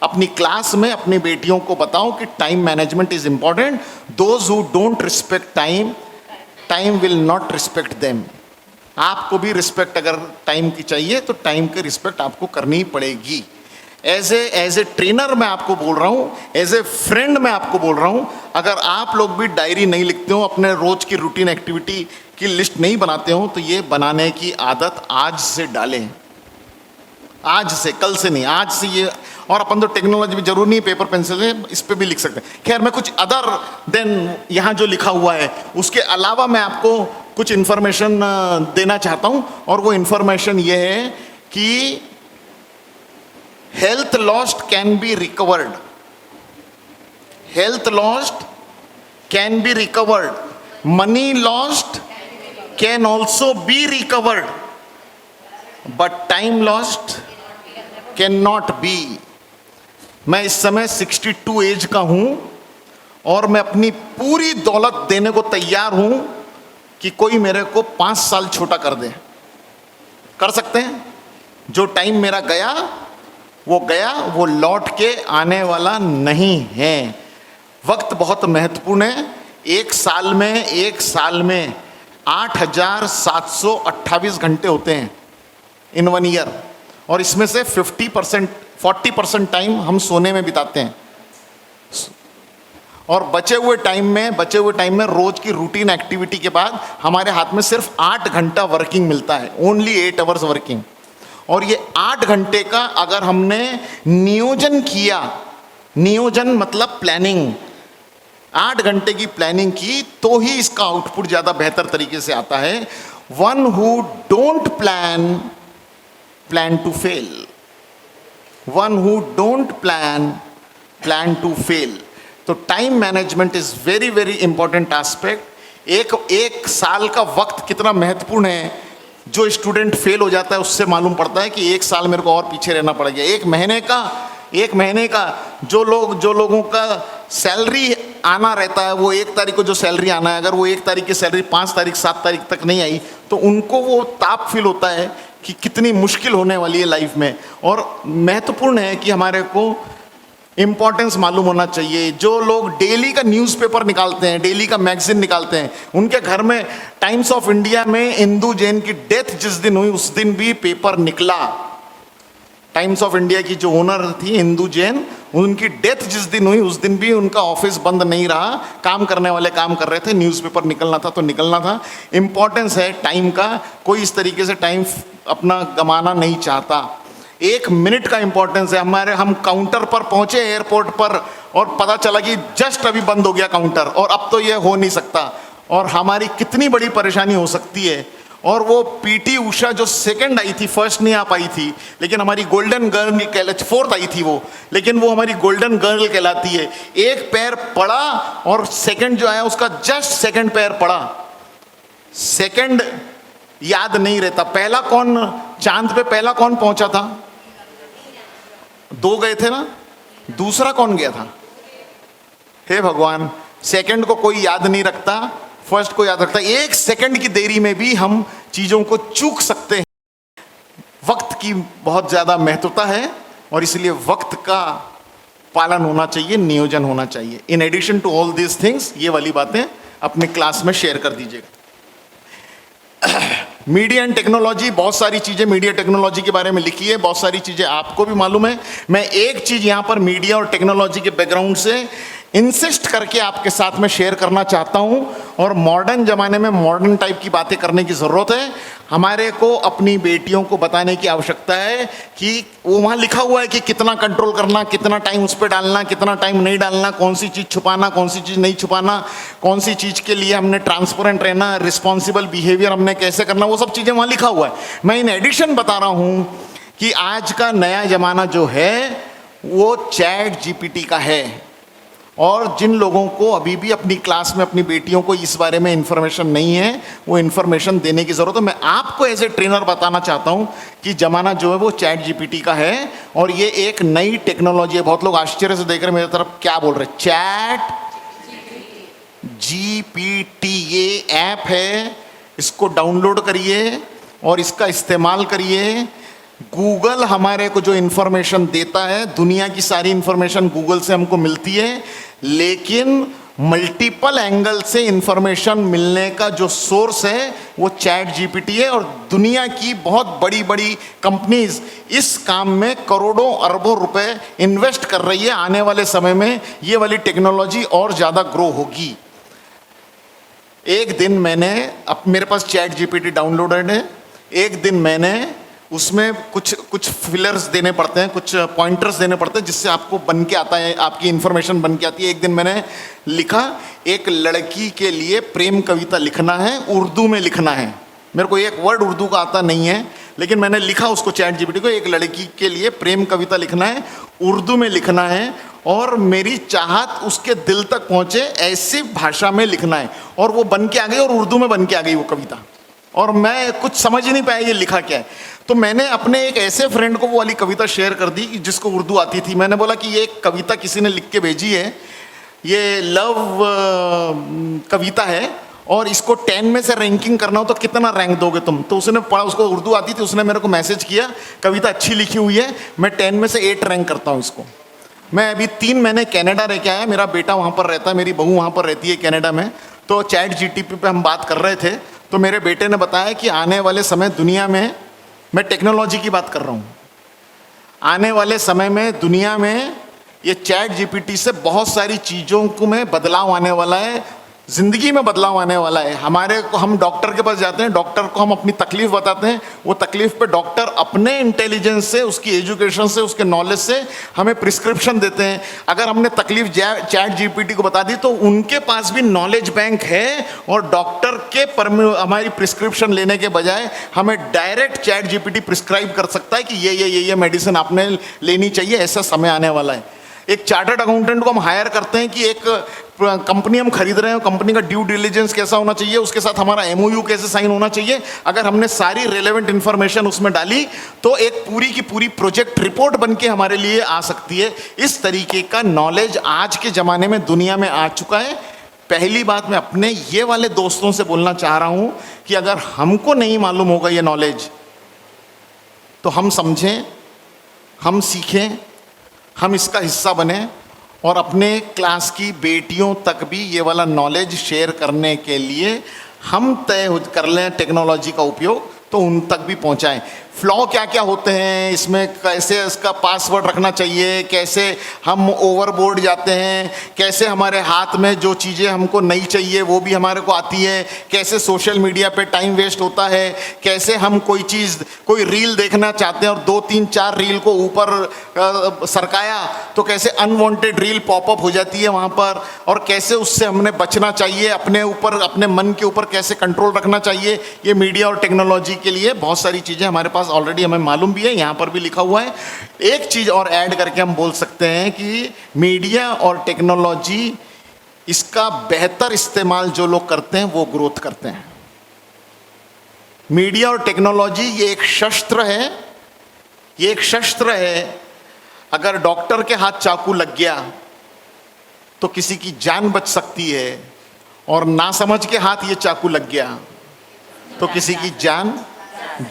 अपनी क्लास में अपनी बेटियों को बताओ कि time management is important. Those who don't respect time, time will not respect them. आपको भी रिस्पेक्ट अगर टाइम की चाहिए तो टाइम की रिस्पेक्ट आपको करनी ही पड़ेगी. एज ए ट्रेनर मैं आपको बोल रहा हूँ, एज ए फ्रेंड मैं आपको बोल रहा हूँ, अगर आप लोग भी डायरी नहीं लिखते हो, अपने रोज की रूटीन एक्टिविटी की लिस्ट नहीं बनाते हो, तो ये बनाने की आदत आज से डालें. आज से, कल से नहीं, आज से ये. और अपन तो टेक्नोलॉजी भी जरूर नहीं, पेपर पेंसिल है, इस पे भी लिख सकते हैं. खैर, मैं कुछ अदर देन यहाँ जो लिखा हुआ है उसके अलावा मैं आपको कुछ इन्फॉर्मेशन देना चाहता हूँ. और वो इन्फॉर्मेशन ये है कि health lost can be recovered. Health lost can be recovered. Money lost can also be recovered. But time lost cannot be. मैं इस समय 62 एज का हूं और मैं अपनी पूरी दौलत देने को तैयार हूं कि कोई मेरे को 5 साल छोटा कर दे. कर सकते हैं? जो टाइम मेरा गया, वो लौट के आने वाला नहीं है. वक्त बहुत महत्वपूर्ण है. एक साल में 8,728 घंटे होते हैं इन 1 ईयर, और इसमें से 40% टाइम हम सोने में बिताते हैं. और बचे हुए टाइम में रोज की रूटीन एक्टिविटी के बाद हमारे हाथ में सिर्फ 8 घंटा वर्किंग मिलता है. Only 8 hours working. और ये 8 घंटे का अगर हमने नियोजन किया, नियोजन मतलब प्लानिंग, 8 घंटे की प्लानिंग की, तो ही इसका आउटपुट ज्यादा बेहतर तरीके से आता है. One who don't plan to fail. One who don't plan to fail. तो time management is very very important aspect. एक साल का वक्त कितना महत्वपूर्ण है, जो स्टूडेंट फेल हो जाता है उससे मालूम पड़ता है कि एक साल मेरे को और पीछे रहना पड़ेगा। एक महीने का जो लोगों का सैलरी आना रहता है, वो 1 तारीख को जो सैलरी आना है, अगर वो 1 तारीख की सैलरी 5 तारीख 7 तारीख तक नहीं आई तो उनको वो ताप फील होता है कि कितनी मुश्किल होने वाली है लाइफ में। और महत्वपूर्ण है कि हमारे को इम्पोर्टेंस मालूम होना चाहिए। जो लोग डेली का न्यूज़पेपर निकालते हैं, डेली का मैगजीन निकालते हैं, उनके घर में टाइम्स ऑफ इंडिया में इंदु जैन की डेथ जिस दिन हुई उस दिन भी पेपर निकला। टाइम्स ऑफ इंडिया की जो ओनर थी इंदु जैन, उनकी डेथ जिस दिन हुई उस दिन भी उनका ऑफिस बंद नहीं रहा, काम करने वाले काम कर रहे थे, न्यूज़पेपर निकलना था तो निकलना था। इम्पोर्टेंस है टाइम का, कोई इस तरीके से टाइम अपना गंवाना नहीं चाहता। 1 मिनट का इंपॉर्टेंस है। हम काउंटर पर पहुंचे एयरपोर्ट पर और पता चला कि जस्ट अभी बंद हो गया काउंटर और अब तो ये हो नहीं सकता, और हमारी कितनी बड़ी परेशानी हो सकती है। और वो पीटी उषा जो सेकंड आई थी, फर्स्ट नहीं आ पाई थी, लेकिन हमारी गोल्डन गर्ल कहलाती, 4th आई थी वो, लेकिन वो हमारी गोल्डन गर्ल कहलाती है। एक पैर पड़ा और सेकंड जो आया उसका जस्ट सेकंड पैर पड़ा, सेकंड याद नहीं रहता। पहला कौन चांद पे पहला कौन पहुंचा था? 2 गए थे ना, दूसरा कौन गया था? हे भगवान, सेकंड को कोई याद नहीं रखता, फर्स्ट को याद रखता। 1 सेकंड की देरी में भी हम चीजों को चूक सकते हैं। वक्त की बहुत ज्यादा महत्वता है और इसलिए वक्त का पालन होना चाहिए, नियोजन होना चाहिए। In addition to all these things, ये वाली बातें अपने क्लास में शेयर कर दीजिएगा। मीडिया एंड टेक्नोलॉजी, बहुत सारी चीज़ें मीडिया टेक्नोलॉजी के बारे में लिखी है, बहुत सारी चीज़ें आपको भी मालूम है। मैं एक चीज़ यहाँ पर मीडिया और टेक्नोलॉजी के बैकग्राउंड से इंसिस्ट करके आपके साथ में शेयर करना चाहता हूँ, और मॉडर्न ज़माने में मॉडर्न टाइप की बातें करने की ज़रूरत है। हमारे को अपनी बेटियों को बताने की आवश्यकता है कि वो वहाँ लिखा हुआ है कि कितना कंट्रोल करना, कितना टाइम उस पर डालना, कितना टाइम नहीं डालना, कौन सी चीज़ छुपाना, कौन सी चीज़ नहीं छुपाना, कौन सी चीज़ के लिए हमने ट्रांसपेरेंट रहना, रिस्पॉन्सिबल बिहेवियर हमने कैसे करना, वो सब चीज़ें वहाँ लिखा हुआ है। मैं इन एडिशन बता रहा हूँ कि आज का नया ज़माना जो है वो चैट जीपीटी का है, और जिन लोगों को अभी भी अपनी क्लास में अपनी बेटियों को इस बारे में इंफॉर्मेशन नहीं है, वो इंफॉर्मेशन देने की ज़रूरत है। मैं आपको एज ए ट्रेनर बताना चाहता हूँ कि ज़माना जो है वो चैट जीपीटी का है, और ये एक नई टेक्नोलॉजी है। बहुत लोग आश्चर्य से देख रहे हैं मेरी तरफ, क्या बोल रहे हैं? चैट जीपीटी ये ऐप है, इसको डाउनलोड करिए और इसका इस्तेमाल करिए। गूगल हमारे को जो इन्फॉर्मेशन देता है, दुनिया की सारी इन्फॉर्मेशन गूगल से हमको मिलती है, लेकिन मल्टीपल एंगल से इन्फॉर्मेशन मिलने का जो सोर्स है वो चैट जीपीटी है। और दुनिया की बहुत बड़ी बड़ी कंपनीज इस काम में करोड़ों अरबों रुपए इन्वेस्ट कर रही है। आने वाले समय में ये वाली टेक्नोलॉजी और ज़्यादा ग्रो होगी। एक दिन मैंने, अब मेरे पास चैट जीपीटी डाउनलोडेड है, एक दिन मैंने उसमें कुछ फिलर्स देने पड़ते हैं, कुछ पॉइंटर्स देने पड़ते हैं, जिससे आपको बन के आता है, आपकी इन्फॉर्मेशन बन के आती है। एक दिन मैंने लिखा, एक लड़की के लिए प्रेम कविता लिखना है, उर्दू में लिखना है। मेरे को एक वर्ड उर्दू का आता नहीं है, लेकिन मैंने लिखा उसको चैट जीपीटी को, एक लड़की के लिए प्रेम कविता लिखना है, उर्दू में लिखना है, और मेरी चाहत उसके दिल तक पहुँचे ऐसी भाषा में लिखना है। और वो बन के आ गई, और उर्दू में बन के आ गई वो कविता, और मैं कुछ समझ ही नहीं पाया ये लिखा क्या है। तो मैंने अपने एक ऐसे फ्रेंड को वो वाली कविता शेयर कर दी जिसको उर्दू आती थी। मैंने बोला कि ये एक कविता किसी ने लिख के भेजी है, ये लव कविता है, और इसको 10 में से रैंकिंग करना हो तो कितना रैंक दोगे तुम? तो उसने पढ़ा, उसको उर्दू आती थी, उसने मेरे को मैसेज किया, कविता अच्छी लिखी हुई है, मैं 10 में से 8 रैंक करता हूँ इसको। मैं अभी 3 महीने कनाडा रह के आया, मेरा बेटा वहाँ पर रहता है, मेरी बहू वहाँ पर रहती है कनाडा में। तो चैट जीपीटी पे हम बात कर रहे थे, तो मेरे बेटे ने बताया कि आने वाले समय दुनिया में, मैं टेक्नोलॉजी की बात कर रहा हूँ, आने वाले समय में दुनिया में ये चैट जीपीटी से बहुत सारी चीज़ों को में बदलाव आने वाला है, ज़िंदगी में बदलाव आने वाला है। हमारे को, हम डॉक्टर के पास जाते हैं, डॉक्टर को हम अपनी तकलीफ़ बताते हैं, वो तकलीफ़ पे डॉक्टर अपने इंटेलिजेंस से, उसकी एजुकेशन से, उसके नॉलेज से हमें प्रिस्क्रिप्शन देते हैं। अगर हमने तकलीफ़ चैट जीपीटी को बता दी तो उनके पास भी नॉलेज बैंक है, और डॉक्टर के हमारी प्रिस्क्रिप्शन लेने के बजाय हमें डायरेक्ट चैट जीपीटी प्रिस्क्राइब कर सकता है कि ये मेडिसिन आपने लेनी चाहिए, ऐसा समय आने वाला है। एक चार्टर्ड अकाउंटेंट को हम हायर करते हैं कि एक कंपनी हम खरीद रहे हैं, कंपनी का ड्यू डिलिजेंस कैसा होना चाहिए, उसके साथ हमारा एमओयू कैसे साइन होना चाहिए। अगर हमने सारी रेलेवेंट इंफॉर्मेशन उसमें डाली तो एक पूरी की पूरी प्रोजेक्ट रिपोर्ट बन के हमारे लिए आ सकती है। इस तरीके का नॉलेज आज के ज़माने में दुनिया में आ चुका है। पहली बात मैं अपने ये वाले दोस्तों से बोलना चाह रहा हूं कि अगर हमको नहीं मालूम होगा ये नॉलेज तो हम समझें, हम सीखें, हम इसका हिस्सा बने और अपने क्लास की बेटियों तक भी ये वाला नॉलेज शेयर करने के लिए हम तय कर लें टेक्नोलॉजी का उपयोग, तो उन तक भी पहुंचाएं। फ्लॉ क्या क्या होते हैं इसमें, कैसे इसका पासवर्ड रखना चाहिए, कैसे हम ओवरबोर्ड जाते हैं, कैसे हमारे हाथ में जो चीज़ें हमको नहीं चाहिए वो भी हमारे को आती है, कैसे सोशल मीडिया पे टाइम वेस्ट होता है, कैसे हम कोई चीज़ कोई रील देखना चाहते हैं और 2 3 4 रील को ऊपर सरकाया तो कैसे अनवांटेड रील पॉपअप हो जाती है वहाँ पर, और कैसे उससे हमने बचना चाहिए, अपने ऊपर अपने मन के ऊपर कैसे कंट्रोल रखना चाहिए। ये मीडिया और टेक्नोलॉजी के लिए बहुत सारी चीज़ें हमारे पास ऑलरेडी हमें मालूम भी है, यहाँ पर भी लिखा हुआ है। एक चीज़ और ऐड करके हम बोल सकते हैं कि मीडिया और टेक्नोलॉजी, इसका बेहतर इस्तेमाल जो लोग करते हैं वो ग्रोथ करते हैं। मीडिया और टेक्नोलॉजी ये एक शस्त्र है, ये एक शस्त्र है। अगर डॉक्टर के हाथ चाकू लग गया तो किसी की जान बच सकती है, और नासमझ के हाथ ये चाकू लग गया तो किसी की जान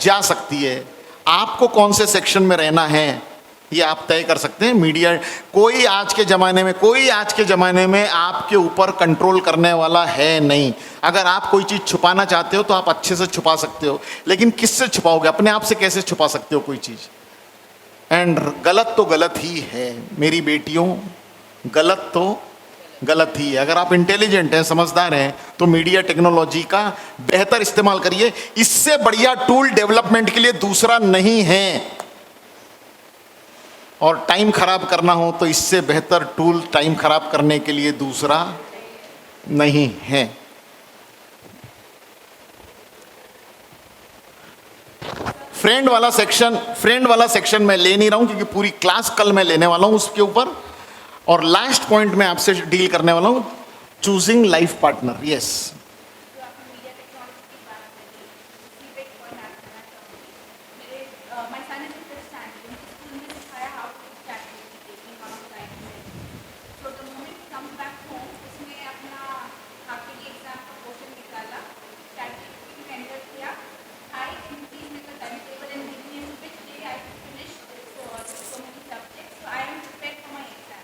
जा सकती है। आपको कौन से सेक्शन में रहना है ये आप तय कर सकते हैं। मीडिया कोई आज के ज़माने में आपके ऊपर कंट्रोल करने वाला है नहीं। अगर आप कोई चीज़ छुपाना चाहते हो तो आप अच्छे से छुपा सकते हो, लेकिन किससे छुपाओगे? अपने आप से कैसे छुपा सकते हो कोई चीज़? एंड गलत तो गलत ही है मेरी बेटियों, गलत तो गलत ही है। अगर आप इंटेलिजेंट हैं, समझदार हैं, तो मीडिया टेक्नोलॉजी का बेहतर इस्तेमाल करिए। इससे बढ़िया टूल डेवलपमेंट के लिए दूसरा नहीं है। और टाइम खराब करना हो तो इससे बेहतर टूल टाइम खराब करने के लिए दूसरा नहीं है। फ्रेंड वाला सेक्शन मैं ले नहीं रहा हूं क्योंकि पूरी क्लास कल मैं लेने वाला हूं उसके ऊपर। और लास्ट पॉइंट में आपसे डील करने वाला हूं, चूजिंग लाइफ पार्टनर। यस, जो आपने मीडिया टेक्नोलॉजी की बात करी, उसी पे एक पॉइंट ऐड करना चाहूँगी। मेरे my son is in 5th standard, उनके स्कूल में सिखाया how to chat taking one of time. So the moment come back home, उसने अपना आपके लिए एग्जाम का क्वेश्चन निकाला, चैट जीपीटी में एंटर किया, hi can you please make a time table and give me which day I can finish so many subjects, so I am prepared for my exam.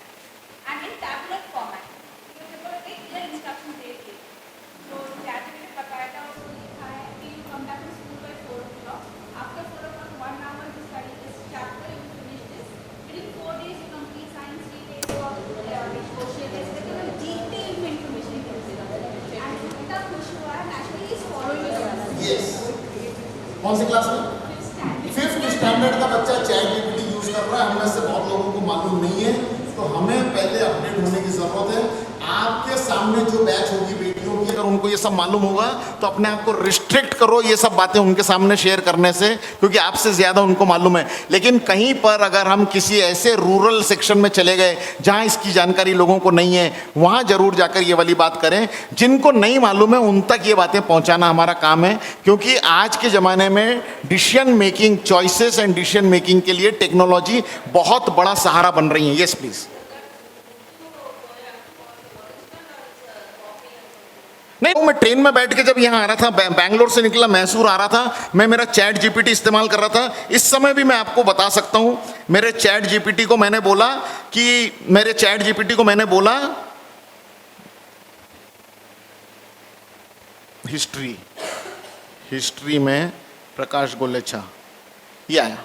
And in tabular format, because they were clear instructions they gave. So ChatGPT ने बताया था, उसको लिखा है कि you come back to school by 4 o'clock. After 4 o'clock, 1 hour to study this chapter, you finish this. Within 4 days, you complete science, 3 days of social. ऐसे केवल detail में information मिलती है। And इतना खुश हुआ, naturally is following it. Yes. कौन सी class में? 5th स्टैंडर्ड का बच्चा चैट जीपीटी यूज कर रहा है। हम में से बहुत लोगों को मालूम नहीं है, तो हमें पहले अपडेट होने की जरूरत है। आपके सामने जो बैच होगी बेटियों की, अगर उनको ये सब मालूम होगा तो अपने आप को रिस्ट्रिक्ट करो ये सब बातें उनके सामने शेयर करने से, क्योंकि आपसे ज़्यादा उनको मालूम है। लेकिन कहीं पर अगर हम किसी ऐसे रूरल सेक्शन में चले गए जहाँ इसकी जानकारी लोगों को नहीं है, वहाँ ज़रूर जाकर ये वाली बात करें। जिनको नहीं मालूम है उन तक ये बातें पहुँचाना हमारा काम है, क्योंकि आज के ज़माने में decision making, choices and decision making के लिए टेक्नोलॉजी बहुत बड़ा सहारा बन रही है। Yes please. नहीं, मैं ट्रेन में बैठ के जब यहाँ आ रहा था, बैंगलोर से निकला, मैसूर आ रहा था, मैं मेरा चैट जीपीटी इस्तेमाल कर रहा था। इस समय भी मैं आपको बता सकता हूँ, मेरे चैट जीपीटी को मैंने बोला हिस्ट्री में प्रकाश गोलेचा, ये आया।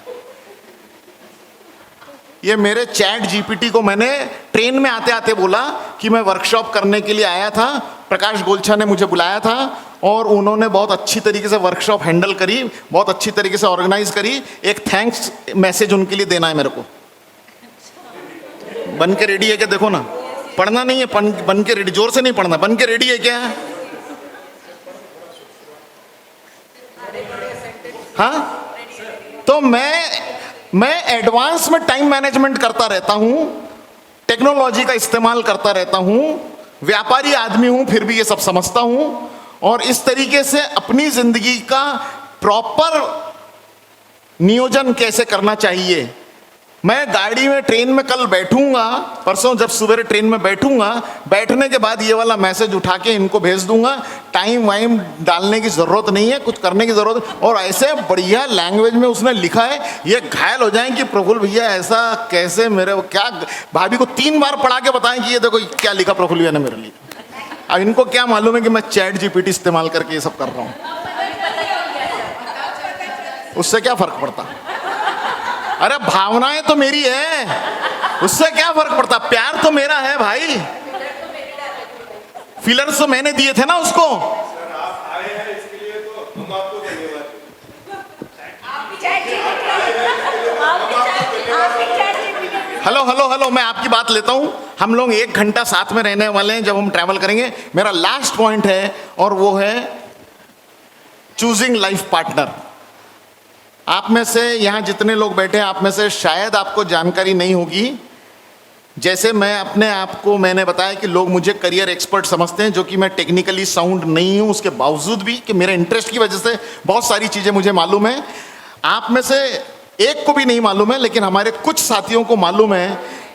ये मेरे चैट जीपीटी को मैंने ट्रेन में आते आते बोला कि मैं वर्कशॉप करने के लिए आया था, प्रकाश गोलछा ने मुझे बुलाया था और उन्होंने बहुत अच्छी तरीके से वर्कशॉप हैंडल करी, बहुत अच्छी तरीके से ऑर्गेनाइज करी। एक थैंक्स मैसेज उनके लिए देना है मेरे को। बन के रेडी है क्या? देखो ना, पढ़ना नहीं है, बन के रेडी, जोर से नहीं पढ़ना, बन के रेडी है क्या? हाँ, तो मैं एडवांस में टाइम मैनेजमेंट करता रहता हूं। टेक्नोलॉजी का इस्तेमाल करता रहता हूं, व्यापारी आदमी हूं, फिर भी ये सब समझता हूं, और इस तरीके से अपनी जिंदगी का प्रॉपर नियोजन कैसे करना चाहिए। मैं गाड़ी में, ट्रेन में कल बैठूंगा, परसों जब सवेरे ट्रेन में बैठूंगा, बैठने के बाद ये वाला मैसेज उठा के इनको भेज दूंगा, टाइम वाइम डालने की जरूरत नहीं है, कुछ करने की जरूरत। और ऐसे बढ़िया लैंग्वेज में उसने लिखा है, ये घायल हो जाएं कि प्रफुल्ल भैया ऐसा कैसे, मेरे क्या भाभी को 3 बार पढ़ा के बताएं कि ये देखो क्या लिखा प्रफुल्ल भैया ने मेरे लिए। अब इनको क्या मालूम है कि मैं चैट जीपीटी इस्तेमाल करके ये सब कर रहा हूँ, उससे क्या फर्क पड़ता। अरे भावनाएं तो मेरी है, उससे क्या फर्क पड़ता, प्यार तो मेरा है भाई। फिलर्स तो मैंने दिए थे ना उसको। हेलो हेलो हेलो, मैं आपकी बात लेता हूं। हम लोग 1 घंटा साथ में रहने वाले हैं जब हम ट्रैवल करेंगे। मेरा लास्ट पॉइंट है और वो है चूजिंग लाइफ पार्टनर। आप में से यहां जितने लोग बैठे हैं, आप में से शायद आपको जानकारी नहीं होगी, जैसे मैं अपने आप को, मैंने बताया कि लोग मुझे करियर एक्सपर्ट समझते हैं, जो कि मैं टेक्निकली साउंड नहीं हूं, उसके बावजूद भी कि मेरे इंटरेस्ट की वजह से बहुत सारी चीजें मुझे मालूम है। आप में से एक को भी नहीं मालूम है, लेकिन हमारे कुछ साथियों को मालूम है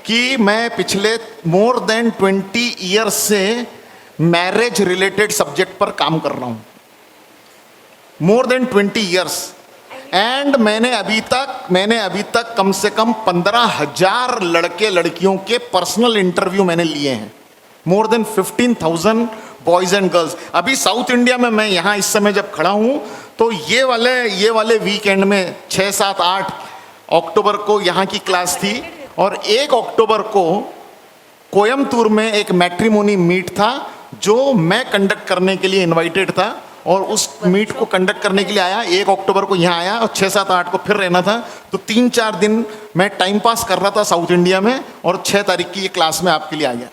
कि मैं पिछले मोर देन 20 ईयर्स से मैरिज रिलेटेड सब्जेक्ट पर काम कर रहा हूं, मोर देन 20 ईयर्स। एंड मैंने अभी तक कम से कम 15,000 लड़के लड़कियों के पर्सनल इंटरव्यू मैंने लिए हैं, more than 15,000 boys and girls. अभी साउथ इंडिया में मैं यहाँ इस समय जब खड़ा हूँ, तो ये वाले वीकेंड में 6, 7, 8 अक्टूबर को यहाँ की क्लास थी, और 1 अक्टूबर को कोयम्बतूर में एक मैट्रिमोनी मीट था जो मैं कंडक्ट करने के लिए इनवाइटेड था, और उस मीट को कंडक्ट करने के लिए आया। 1 अक्टूबर को यहाँ आया और 6, 7, 8 को फिर रहना था। तो 3-4 दिन मैं टाइम पास कर रहा था साउथ इंडिया में, और 6 तारीख की ये क्लास में आपके लिए आ गया।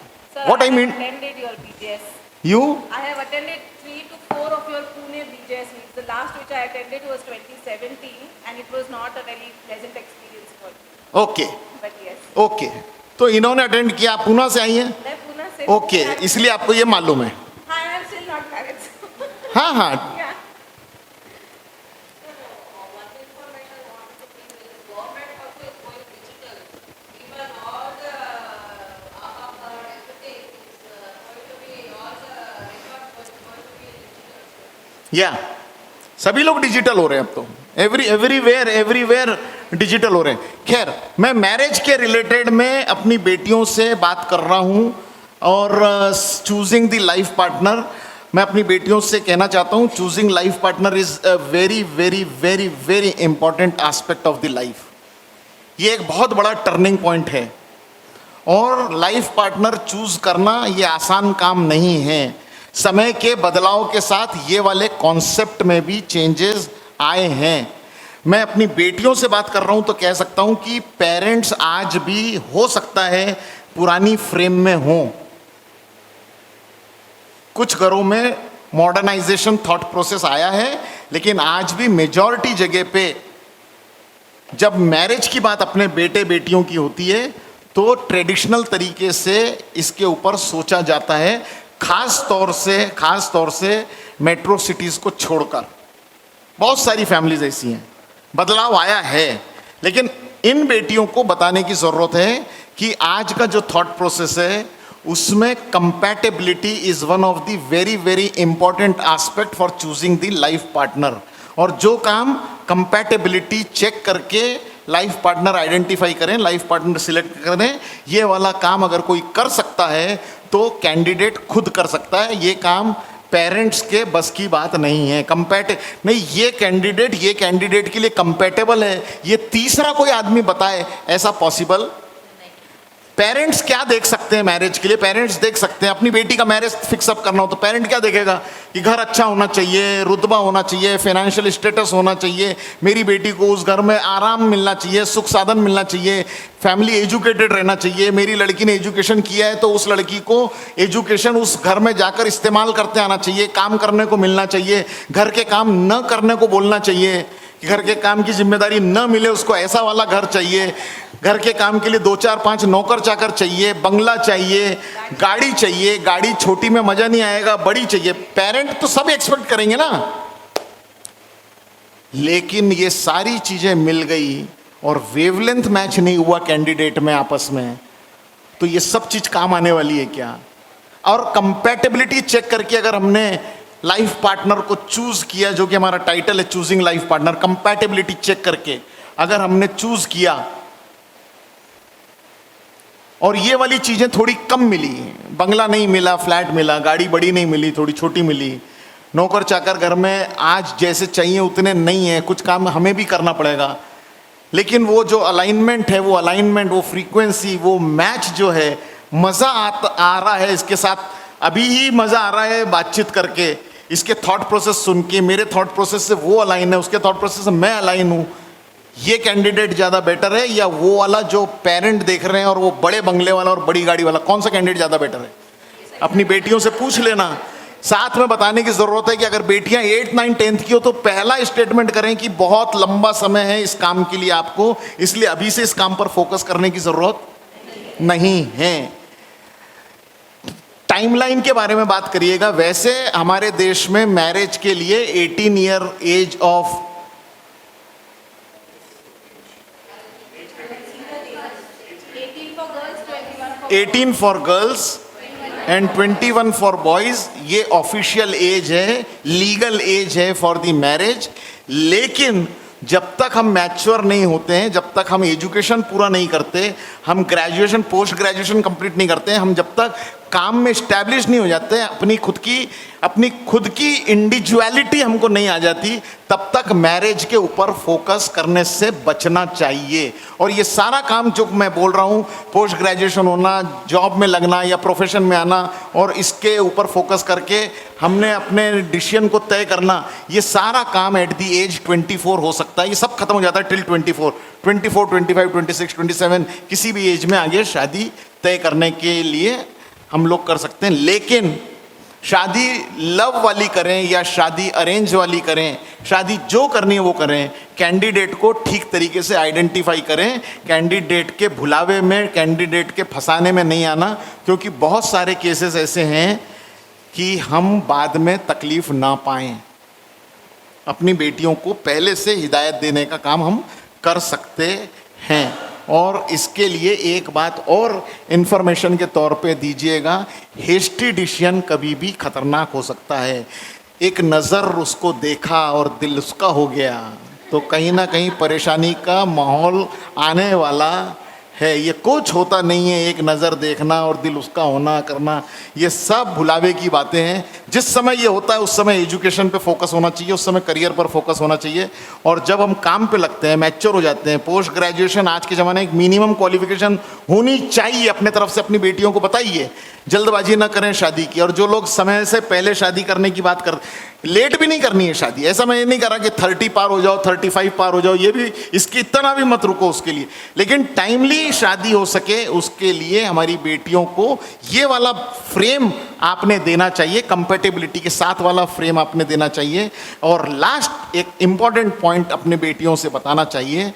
What I mean? Attended your BJS. You? I have attended 3 to 4 of your Pune BJS meets. The last which I attended was 2017, and it was not a very pleasant experience for me. Okay, But yes, okay. तो इन्होंने attend किया, पूना से आई हैं? मैं Pune से. Okay, इसलिए आपको ये मालूम है। I am still not married. हाँ हाँ, Yeah. या सभी लोग डिजिटल हो रहे हैं अब तो, एवरीवेयर डिजिटल हो रहे हैं। खैर, मैं मैरिज के रिलेटेड में अपनी बेटियों से बात कर रहा हूं, और चूजिंग द लाइफ पार्टनर, मैं अपनी बेटियों से कहना चाहता हूं, choosing life partner is a very very very very important aspect of the life. ये एक बहुत बड़ा टर्निंग पॉइंट है, और लाइफ पार्टनर चूज करना ये आसान काम नहीं है। समय के बदलाव के साथ ये वाले कॉन्सेप्ट में भी चेंजेस आए हैं। मैं अपनी बेटियों से बात कर रहा हूं तो कह सकता हूं कि पेरेंट्स आज भी हो सकता है पुरानी फ्रेम में हों। कुछ घरों में मॉडर्नाइजेशन थॉट प्रोसेस आया है, लेकिन आज भी मेजॉरिटी जगह पे जब मैरिज की बात अपने बेटे बेटियों की होती है तो ट्रेडिशनल तरीके से इसके ऊपर सोचा जाता है, खास तौर से मेट्रो सिटीज को छोड़कर। बहुत सारी फैमिलीज ऐसी हैं, बदलाव आया है, लेकिन इन बेटियों को बताने की जरूरत है कि आज का जो थॉट प्रोसेस है उसमें compatibility is one of the very very important aspect for choosing the life partner. और जो काम कंपैटिबिलिटी चेक करके लाइफ पार्टनर आइडेंटिफाई करें, लाइफ पार्टनर सिलेक्ट करें, ये वाला काम अगर कोई कर सकता है तो कैंडिडेट खुद कर सकता है। ये काम पेरेंट्स के बस की बात नहीं है। नहीं, ये कैंडिडेट के लिए कंपैटिबल है, ये तीसरा कोई आदमी बताए ऐसा पॉसिबल। पेरेंट्स क्या देख सकते हैं मैरिज के लिए? पेरेंट्स देख सकते हैं, अपनी बेटी का मैरिज फिक्स अप करना हो तो पेरेंट क्या देखेगा कि घर अच्छा होना चाहिए, रुतबा होना चाहिए, फाइनेंशियल स्टेटस होना चाहिए, मेरी बेटी को उस घर में आराम मिलना चाहिए, सुख साधन मिलना चाहिए, फैमिली एजुकेटेड रहना चाहिए, मेरी लड़की ने एजुकेशन किया है तो उस लड़की को एजुकेशन उस घर में जाकर इस्तेमाल करते आना चाहिए, काम करने को मिलना चाहिए, घर के काम न करने को बोलना चाहिए। कि घर के काम की जिम्मेदारी न मिले उसको ऐसा वाला घर चाहिए, घर के काम के लिए 2-4-5 नौकर चाकर चाहिए, बंगला चाहिए, गाड़ी चाहिए, गाड़ी छोटी में मजा नहीं आएगा, बड़ी चाहिए। पेरेंट तो सब एक्सपेक्ट करेंगे ना, लेकिन ये सारी चीजें मिल गई और वेवलेंथ मैच नहीं हुआ कैंडिडेट में आपस में, तो ये सब चीज काम आने वाली है क्या? और कंपैटिबिलिटी चेक करके अगर हमने लाइफ पार्टनर को चूज किया, जो कि हमारा टाइटल है choosing life partner, compatibility check करके अगर हमने चूज किया और ये वाली चीजें थोड़ी कम मिली, बंगला नहीं मिला, फ्लैट मिला, गाड़ी बड़ी नहीं मिली, थोड़ी छोटी मिली, नौकर चाकर घर में आज जैसे चाहिए उतने नहीं है, कुछ काम हमें भी करना पड़ेगा, लेकिन वो जो अलाइनमेंट है, वो अलाइनमेंट, वो फ्रीक्वेंसी, वो मैच जो है, मजा आ रहा है इसके साथ, अभी ही मजा आ रहा है बातचीत करके, इसके थॉट प्रोसेस सुन के, मेरे थॉट प्रोसेस से वो अलाइन है, उसके थॉट प्रोसेस से मैं अलाइन हूँ, ये कैंडिडेट ज्यादा बेटर है या वो वाला जो पेरेंट देख रहे हैं और वो बड़े बंगले वाला और बड़ी गाड़ी वाला, कौन सा कैंडिडेट ज्यादा बेटर है? अपनी बेटियों से पूछ लेना। साथ में बताने की जरूरत है कि अगर बेटियां 8, 9, 10th की हो तो पहला स्टेटमेंट करें कि बहुत लंबा समय है इस काम के लिए आपको, इसलिए अभी से इस काम पर फोकस करने की जरूरत नहीं है। टाइमलाइन के बारे में बात करिएगा। वैसे हमारे देश में मैरिज के लिए 18 year age of 18 for girls and 21 for boys, ये ऑफिशियल एज है, लीगल एज है फॉर द मैरिज। लेकिन जब तक हम मैच्योर नहीं होते हैं, जब तक हम एजुकेशन पूरा नहीं करते, हम ग्रेजुएशन पोस्ट ग्रेजुएशन कंप्लीट नहीं करते हैं, हम जब तक काम में स्टैब्लिश नहीं हो जाते, अपनी खुद की इंडिविजुअलिटी हमको नहीं आ जाती, तब तक मैरिज के ऊपर फोकस करने से बचना चाहिए। और ये सारा काम जो मैं बोल रहा हूँ, पोस्ट ग्रेजुएशन होना, जॉब में लगना या प्रोफेशन में आना और इसके ऊपर फोकस करके हमने अपने डिसीजन को तय करना, ये सारा काम एट दी एज 24 हो सकता है। ये सब खत्म हो जाता है टिल 24, 25, 26, 27, किसी भी एज में आगे शादी तय करने के लिए हम लोग कर सकते हैं। लेकिन शादी लव वाली करें या शादी अरेंज वाली करें, शादी जो करनी है वो करें, कैंडिडेट को ठीक तरीके से आइडेंटिफाई करें, कैंडिडेट के भुलावे में, कैंडिडेट के फंसाने में नहीं आना, क्योंकि बहुत सारे केसेस ऐसे हैं कि हम बाद में तकलीफ ना पाएं। अपनी बेटियों को पहले से हिदायत देने का काम हम कर सकते हैं। और इसके लिए एक बात और इंफॉर्मेशन के तौर पे दीजिएगा, हेस्टी डिसीजन कभी भी खतरनाक हो सकता है। एक नज़र उसको देखा और दिल उसका हो गया तो कहीं ना कहीं परेशानी का माहौल आने वाला है। ये कुछ होता नहीं है, एक नज़र देखना और दिल उसका होना करना, ये सब भुलावे की बातें हैं। जिस समय ये होता है उस समय एजुकेशन पे फोकस होना चाहिए, उस समय करियर पर फोकस होना चाहिए। और जब हम काम पे लगते हैं, मैच्योर हो जाते हैं, पोस्ट ग्रेजुएशन आज के ज़माने में एक मिनिमम क्वालिफिकेशन होनी चाहिए। अपने तरफ से अपनी बेटियों को बताइए, जल्दबाजी ना करें शादी की। और जो लोग समय से पहले शादी करने की बात कर, लेट भी नहीं करनी है शादी, ऐसा मैं ये नहीं करा कि 30 पार हो जाओ, 35 पार हो जाओ, ये भी इसकी इतना भी मत रुको उसके लिए, लेकिन टाइमली शादी हो सके उसके लिए हमारी बेटियों को ये वाला फ्रेम आपने देना चाहिए, कंपैटिबिलिटी के साथ वाला फ्रेम आपने देना चाहिए। और लास्ट एक इंपॉर्टेंट पॉइंट अपने बेटियों से बताना चाहिए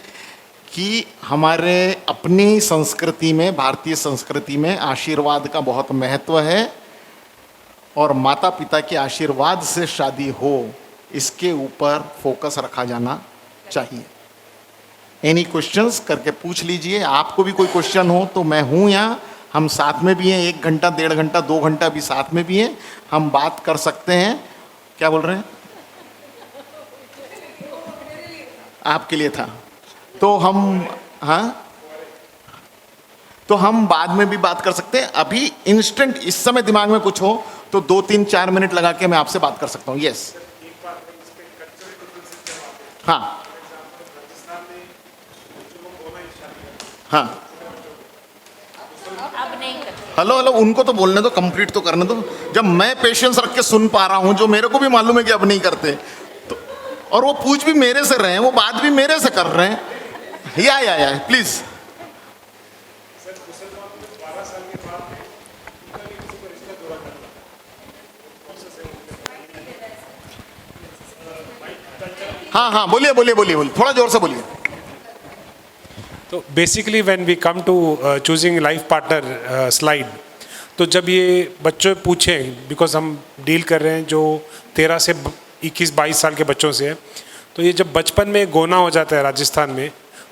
कि हमारे अपनी संस्कृति में, भारतीय संस्कृति में आशीर्वाद का बहुत महत्व है और माता पिता के आशीर्वाद से शादी हो, इसके ऊपर फोकस रखा जाना चाहिए। एनी क्वेश्चंस करके पूछ लीजिए। आपको भी कोई क्वेश्चन हो तो मैं हूँ यहाँ, हम साथ में भी हैं, 1 घंटा, 1.5 घंटा, 2 घंटा भी साथ में भी हैं, हम बात कर सकते हैं। क्या बोल रहे हैं? आपके लिए था तो हम, हाँ, तो हम बाद में भी बात कर सकते हैं। अभी इंस्टेंट इस समय दिमाग में कुछ हो तो 2, 3, 4 मिनट लगा के मैं आपसे बात कर सकता हूँ। यस, हाँ हाँ, अब नहीं करते। हेलो हेलो, उनको तो बोलने दो, कंप्लीट तो करने दो। जब मैं पेशेंस रख के सुन पा रहा हूँ, जो मेरे को भी मालूम है कि अब नहीं करते, तो और वो पूछ भी मेरे से रहे हैं, वो बात भी मेरे से कर रहे हैं। या प्लीज। हाँ हाँ बोलिए बोलिए बोलिए बोलिए, थोड़ा जोर से बोलिए। तो basically when we come to choosing life partner slide, तो जब ये बच्चों पूछें, बिकॉज हम डील कर रहे हैं जो 13 से 21-22 साल के बच्चों से है, तो ये जब बचपन में गोना हो जाता है राजस्थान में,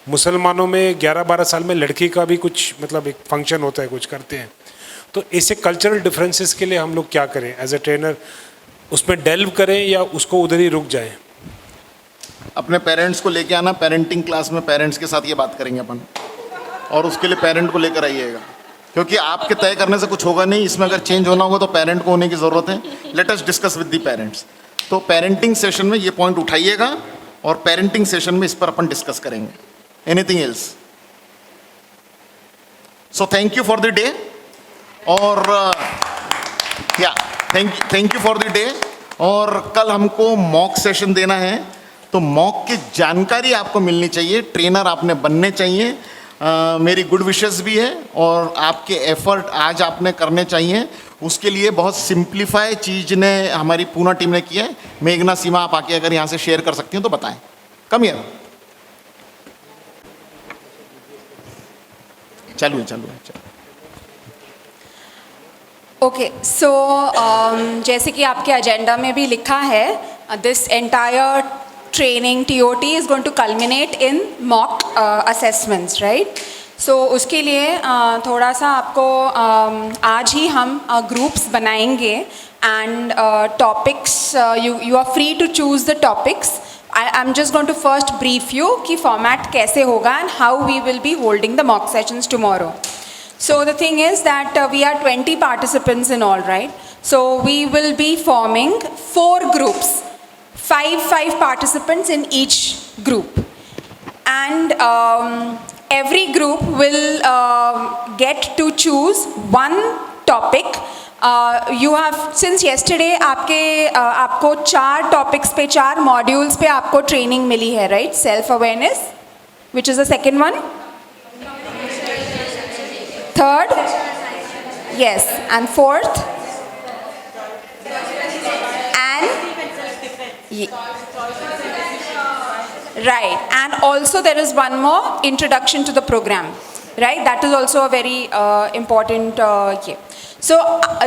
मुसलमानों में 11-12 साल में लड़की का भी कुछ मतलब एक फंक्शन होता है, कुछ करते हैं, तो ऐसे कल्चरल डिफरेंसेस के लिए हम लोग क्या करें एज ए ट्रेनर, उसमें डेल्व करें या उसको उधर ही रुक जाएं? अपने पेरेंट्स को लेके आना, पेरेंटिंग क्लास में पेरेंट्स के साथ ये बात करेंगे अपन, और उसके लिए पेरेंट को लेकर आइएगा, क्योंकि आपके तय करने से कुछ होगा नहीं, इसमें अगर चेंज होना होगा तो पेरेंट को होने की ज़रूरत है। Let us discuss with the parents. तो पेरेंटिंग सेशन में ये पॉइंट उठाइएगा और पेरेंटिंग सेशन में इस पर अपन डिस्कस करेंगे। Anything else? So thank you for the day, और या thank you for the day. और कल हमको मॉक सेशन देना है, तो मॉक की जानकारी आपको मिलनी चाहिए, ट्रेनर आपने बनने चाहिए। मेरी गुड विशेस भी है, और आपके एफर्ट आज आपने करने चाहिए। उसके लिए बहुत सिंप्लीफाई चीज़ ने हमारी पूना टीम ने किया है। मेघना, सीमा, आप आके अगर यहाँ से शेयर कर सकती हैं तो बताएं। कम हियर, चालू है। ओके, सो जैसे कि आपके एजेंडा में भी लिखा है, this entire training TOT is going to culminate in mock assessments, right? So उसके लिए थोड़ा सा आपको आज ही हम groups बनाएंगे, and topics you are free to choose the topics. I'm just going to first brief you कि format कैसे होगा and how we will be holding the mock sessions tomorrow. So the thing is that we are 20 participants in all, right? So we will be forming 4 groups. 5 participants in each group, and every group will get to choose one topic. You have, since yesterday आपको 4 topics पे, 4 modules पे आपको training मिली है, right? Self awareness, which is the second one. Third, yes, and fourth, and right, and also there is one more, introduction to the program, right? That is also a very important So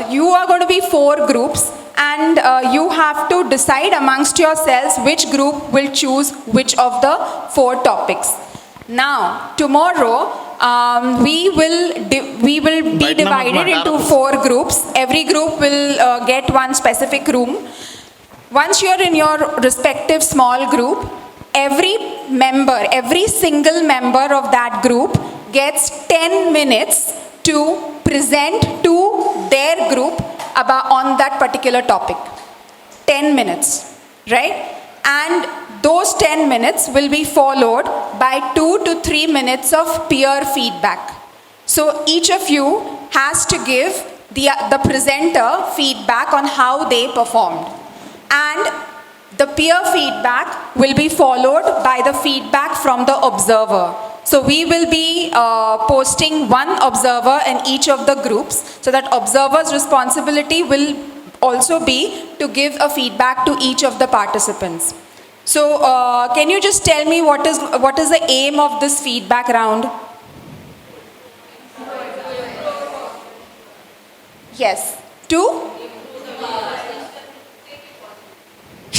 you are going to be 4 groups, and you have to decide amongst yourselves which group will choose which of the 4 topics. Now tomorrow we will be divided into 4 groups. Every group will get one specific room. Once you are in your respective small group, every single member of that group gets 10 minutes to present to their group on that particular topic. 10 minutes, right? And those 10 minutes will be followed by 2 to 3 minutes of peer feedback. So each of you has to give the presenter feedback on how they performed. And the peer feedback will be followed by the feedback from the observer. So we will be posting one observer in each of the groups, so that observer's responsibility will also be to give a feedback to each of the participants. So can you just tell me what is the aim of this feedback round? Yes,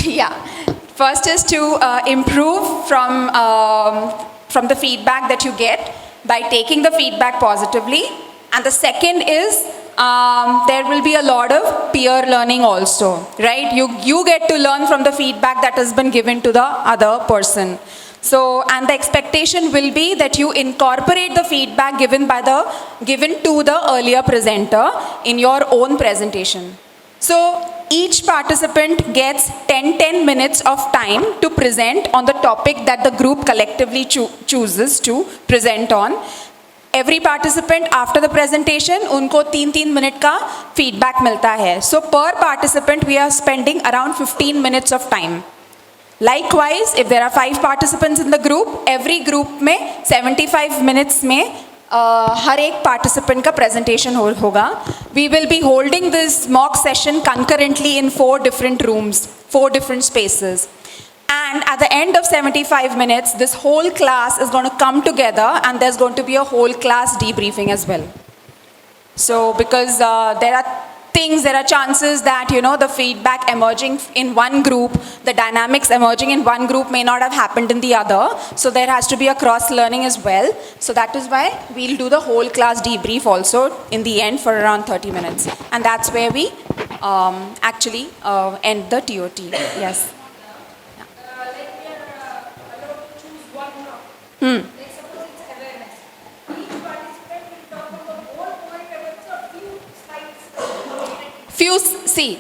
yeah, first is to improve from the feedback that you get by taking the feedback positively, and the second is there will be a lot of peer learning also, right? You get to learn from the feedback that has been given to the other person. So, and the expectation will be that you incorporate the feedback given to the earlier presenter in your own presentation. So each participant gets 10 minutes of time to present on the topic that the group collectively chooses to present on. Every participant after the presentation, उनको 3 minute का feedback मिलता है. So per participant we are spending around 15 minutes of time. Likewise, if there are 5 participants in the group, every group में 75 minutes में हर एक participant का presentation होगा. We will be holding this mock session concurrently in 4 different rooms, 4 different spaces. And at the end of 75 minutes, this whole class is going to come together and there's going to be a whole class debriefing as well. So because there are chances that, the feedback emerging in one group, the dynamics emerging in one group may not have happened in the other. So there has to be a cross-learning as well. So that is why we'll do the whole class debrief also in the end for around 30 minutes. And that's where we actually end the TOT. Yes.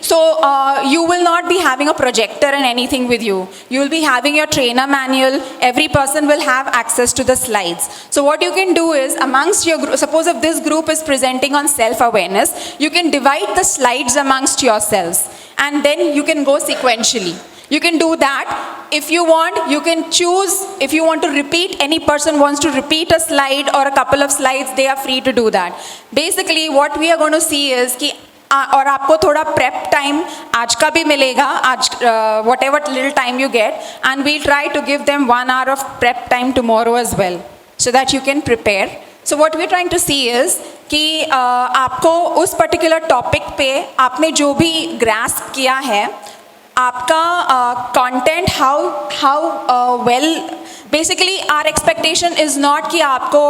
So you will not be having a projector and anything with you. You will be having your trainer manual. Every person will have access to the slides. So what you can do is amongst your group, suppose if this group is presenting on self-awareness, you can divide the slides amongst yourselves and then you can go sequentially. You can do that. If you want, you can choose, if you want to repeat, any person wants to repeat a slide or a couple of slides, they are free to do that. Basically, what we are going to see is कि और आपको थोड़ा prep time आज का भी मिलेगा, आज whatever little time you get, and we'll try to give them 1 hour of prep time tomorrow as well, so that you can prepare. So what we're trying to see is कि आपको उस particular topic पे आपने जो भी grasp किया है, आपका content how well. Basically, our expectation is not कि आपको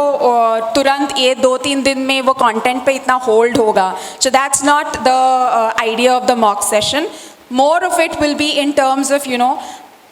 तुरंत ये 2-3 दिन में वो content पे इतना hold होगा. So that's not the idea of the mock session. More of it will be in terms of,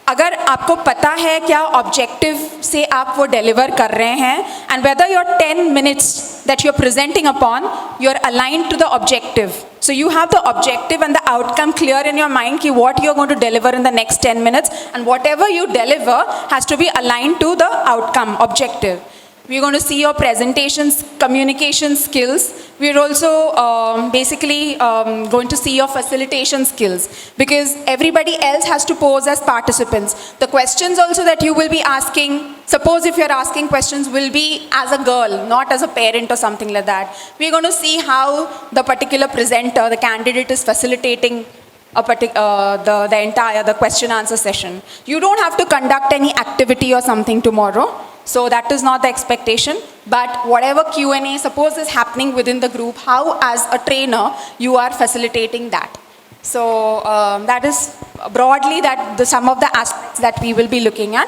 अगर आपको पता है क्या objective से आप वो deliver कर रहे हैं, and whether your 10 minutes that you're presenting upon, you're aligned to the objective. So you have the objective and the outcome clear in your mind कि what you're going to deliver in the next 10 minutes, and whatever you deliver has to be aligned to the outcome, objective. We're going to see your presentations, communication skills. We're also basically going to see your facilitation skills, because everybody else has to pose as participants. The questions also that you will be asking, suppose if you're asking questions, will be as a girl, not as a parent or something like that. We're going to see how the particular presenter, the candidate, is facilitating the entire question answer session. You don't have to conduct any activity or something tomorrow. So that is not the expectation, but whatever Q&A suppose is happening within the group, how as a trainer you are facilitating that. So that is broadly some of the aspects that we will be looking at.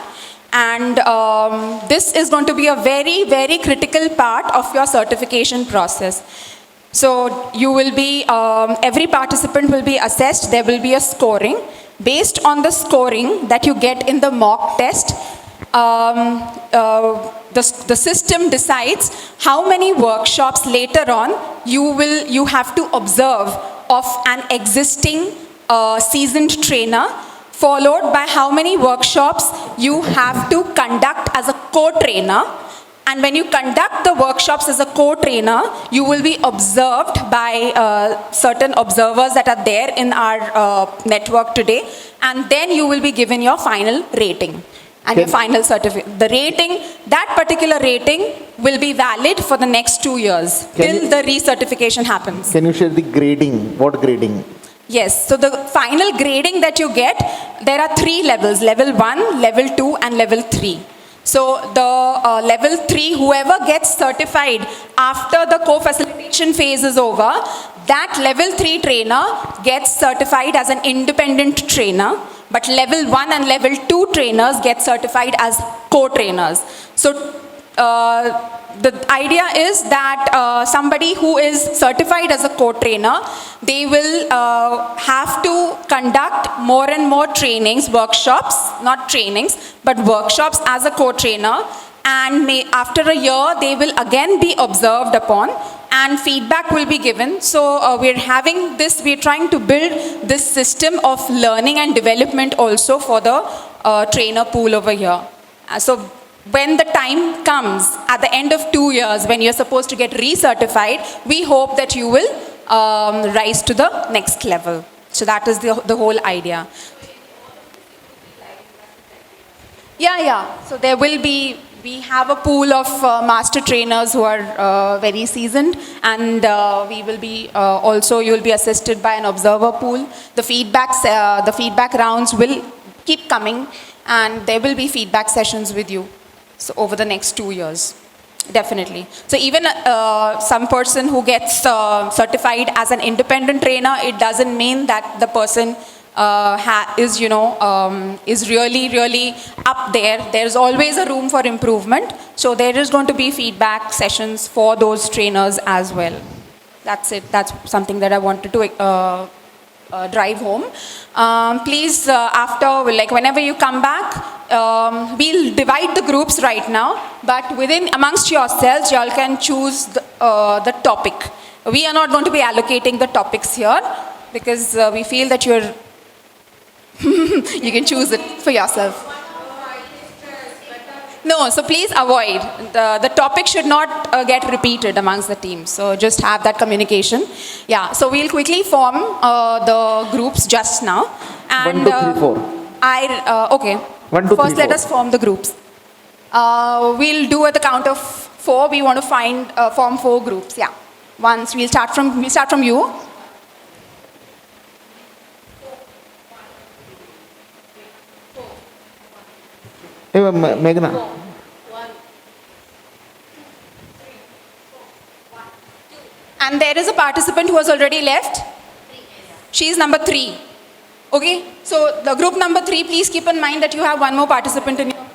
And this is going to be a very, very critical part of your certification process. So you will be, every participant will be assessed, there will be a scoring. Based on the scoring that you get in the mock test, the system decides how many workshops later on you have to observe of an existing seasoned trainer, followed by how many workshops you have to conduct as a co-trainer. And when you conduct the workshops as a co-trainer, you will be observed by certain observers that are there in our network today, and then you will be given your final rating. And your final certificate. The rating, that particular rating will be valid for the next 2 years till the recertification happens. Can you share the grading? What grading? Yes, so the final grading that you get, there are 3 levels, level 1, level 2 and level 3. So the level 3, whoever gets certified after the co-facilitation phase is over, that level 3 trainer gets certified as an independent trainer. But level 1 and level 2 trainers get certified as co-trainers. So the idea is that somebody who is certified as a co-trainer, they will have to conduct more and more trainings, workshops, not trainings, but workshops as a co-trainer. And after a year, they will again be observed upon, and feedback will be given. So we're trying to build this system of learning and development also for the trainer pool over here. So when the time comes at the end of 2 years, when you're supposed to get recertified, we hope that you will rise to the next level. So that is the whole idea. Yeah. So there will be, we have a pool of master trainers who are very seasoned, and we will be also, you will be assisted by an observer pool. The feedback rounds will keep coming, and there will be feedback sessions with you. So over the next 2 years, definitely. So even some person who gets certified as an independent trainer, it doesn't mean that the person is, is really up there. There's always a room for improvement. So there is going to be feedback sessions for those trainers as well. That's it. That's something that I wanted to drive home. Please, after, like whenever you come back, we'll divide the groups right now, but amongst yourselves, y'all can choose the topic. We are not going to be allocating the topics here because we feel that you can choose it for yourself. No, so please avoid. The topic should not get repeated amongst the team. So just have that communication. Yeah, so we'll quickly form the groups just now. And, 1, 2, 3, 4. Okay. 1, 2, 3, First, let 4. us form the groups. We'll do at the count of 4. We want to form 4 groups. Yeah. Once we'll start from you. Hey, Meghna. And there is a participant who has already left. She is number 3. Okay? So the group number 3, please keep in mind that you have one more participant in your group.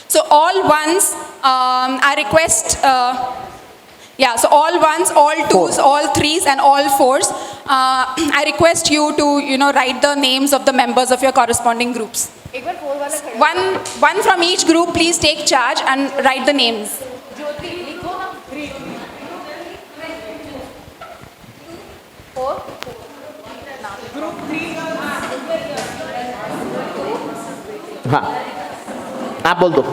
So all ones, I request, so all ones, all 2s, all 3s and all 4s, I request you to, write the names of the members of your corresponding groups. One from each group, please take charge and write the names. हाँ, आप बोल दो.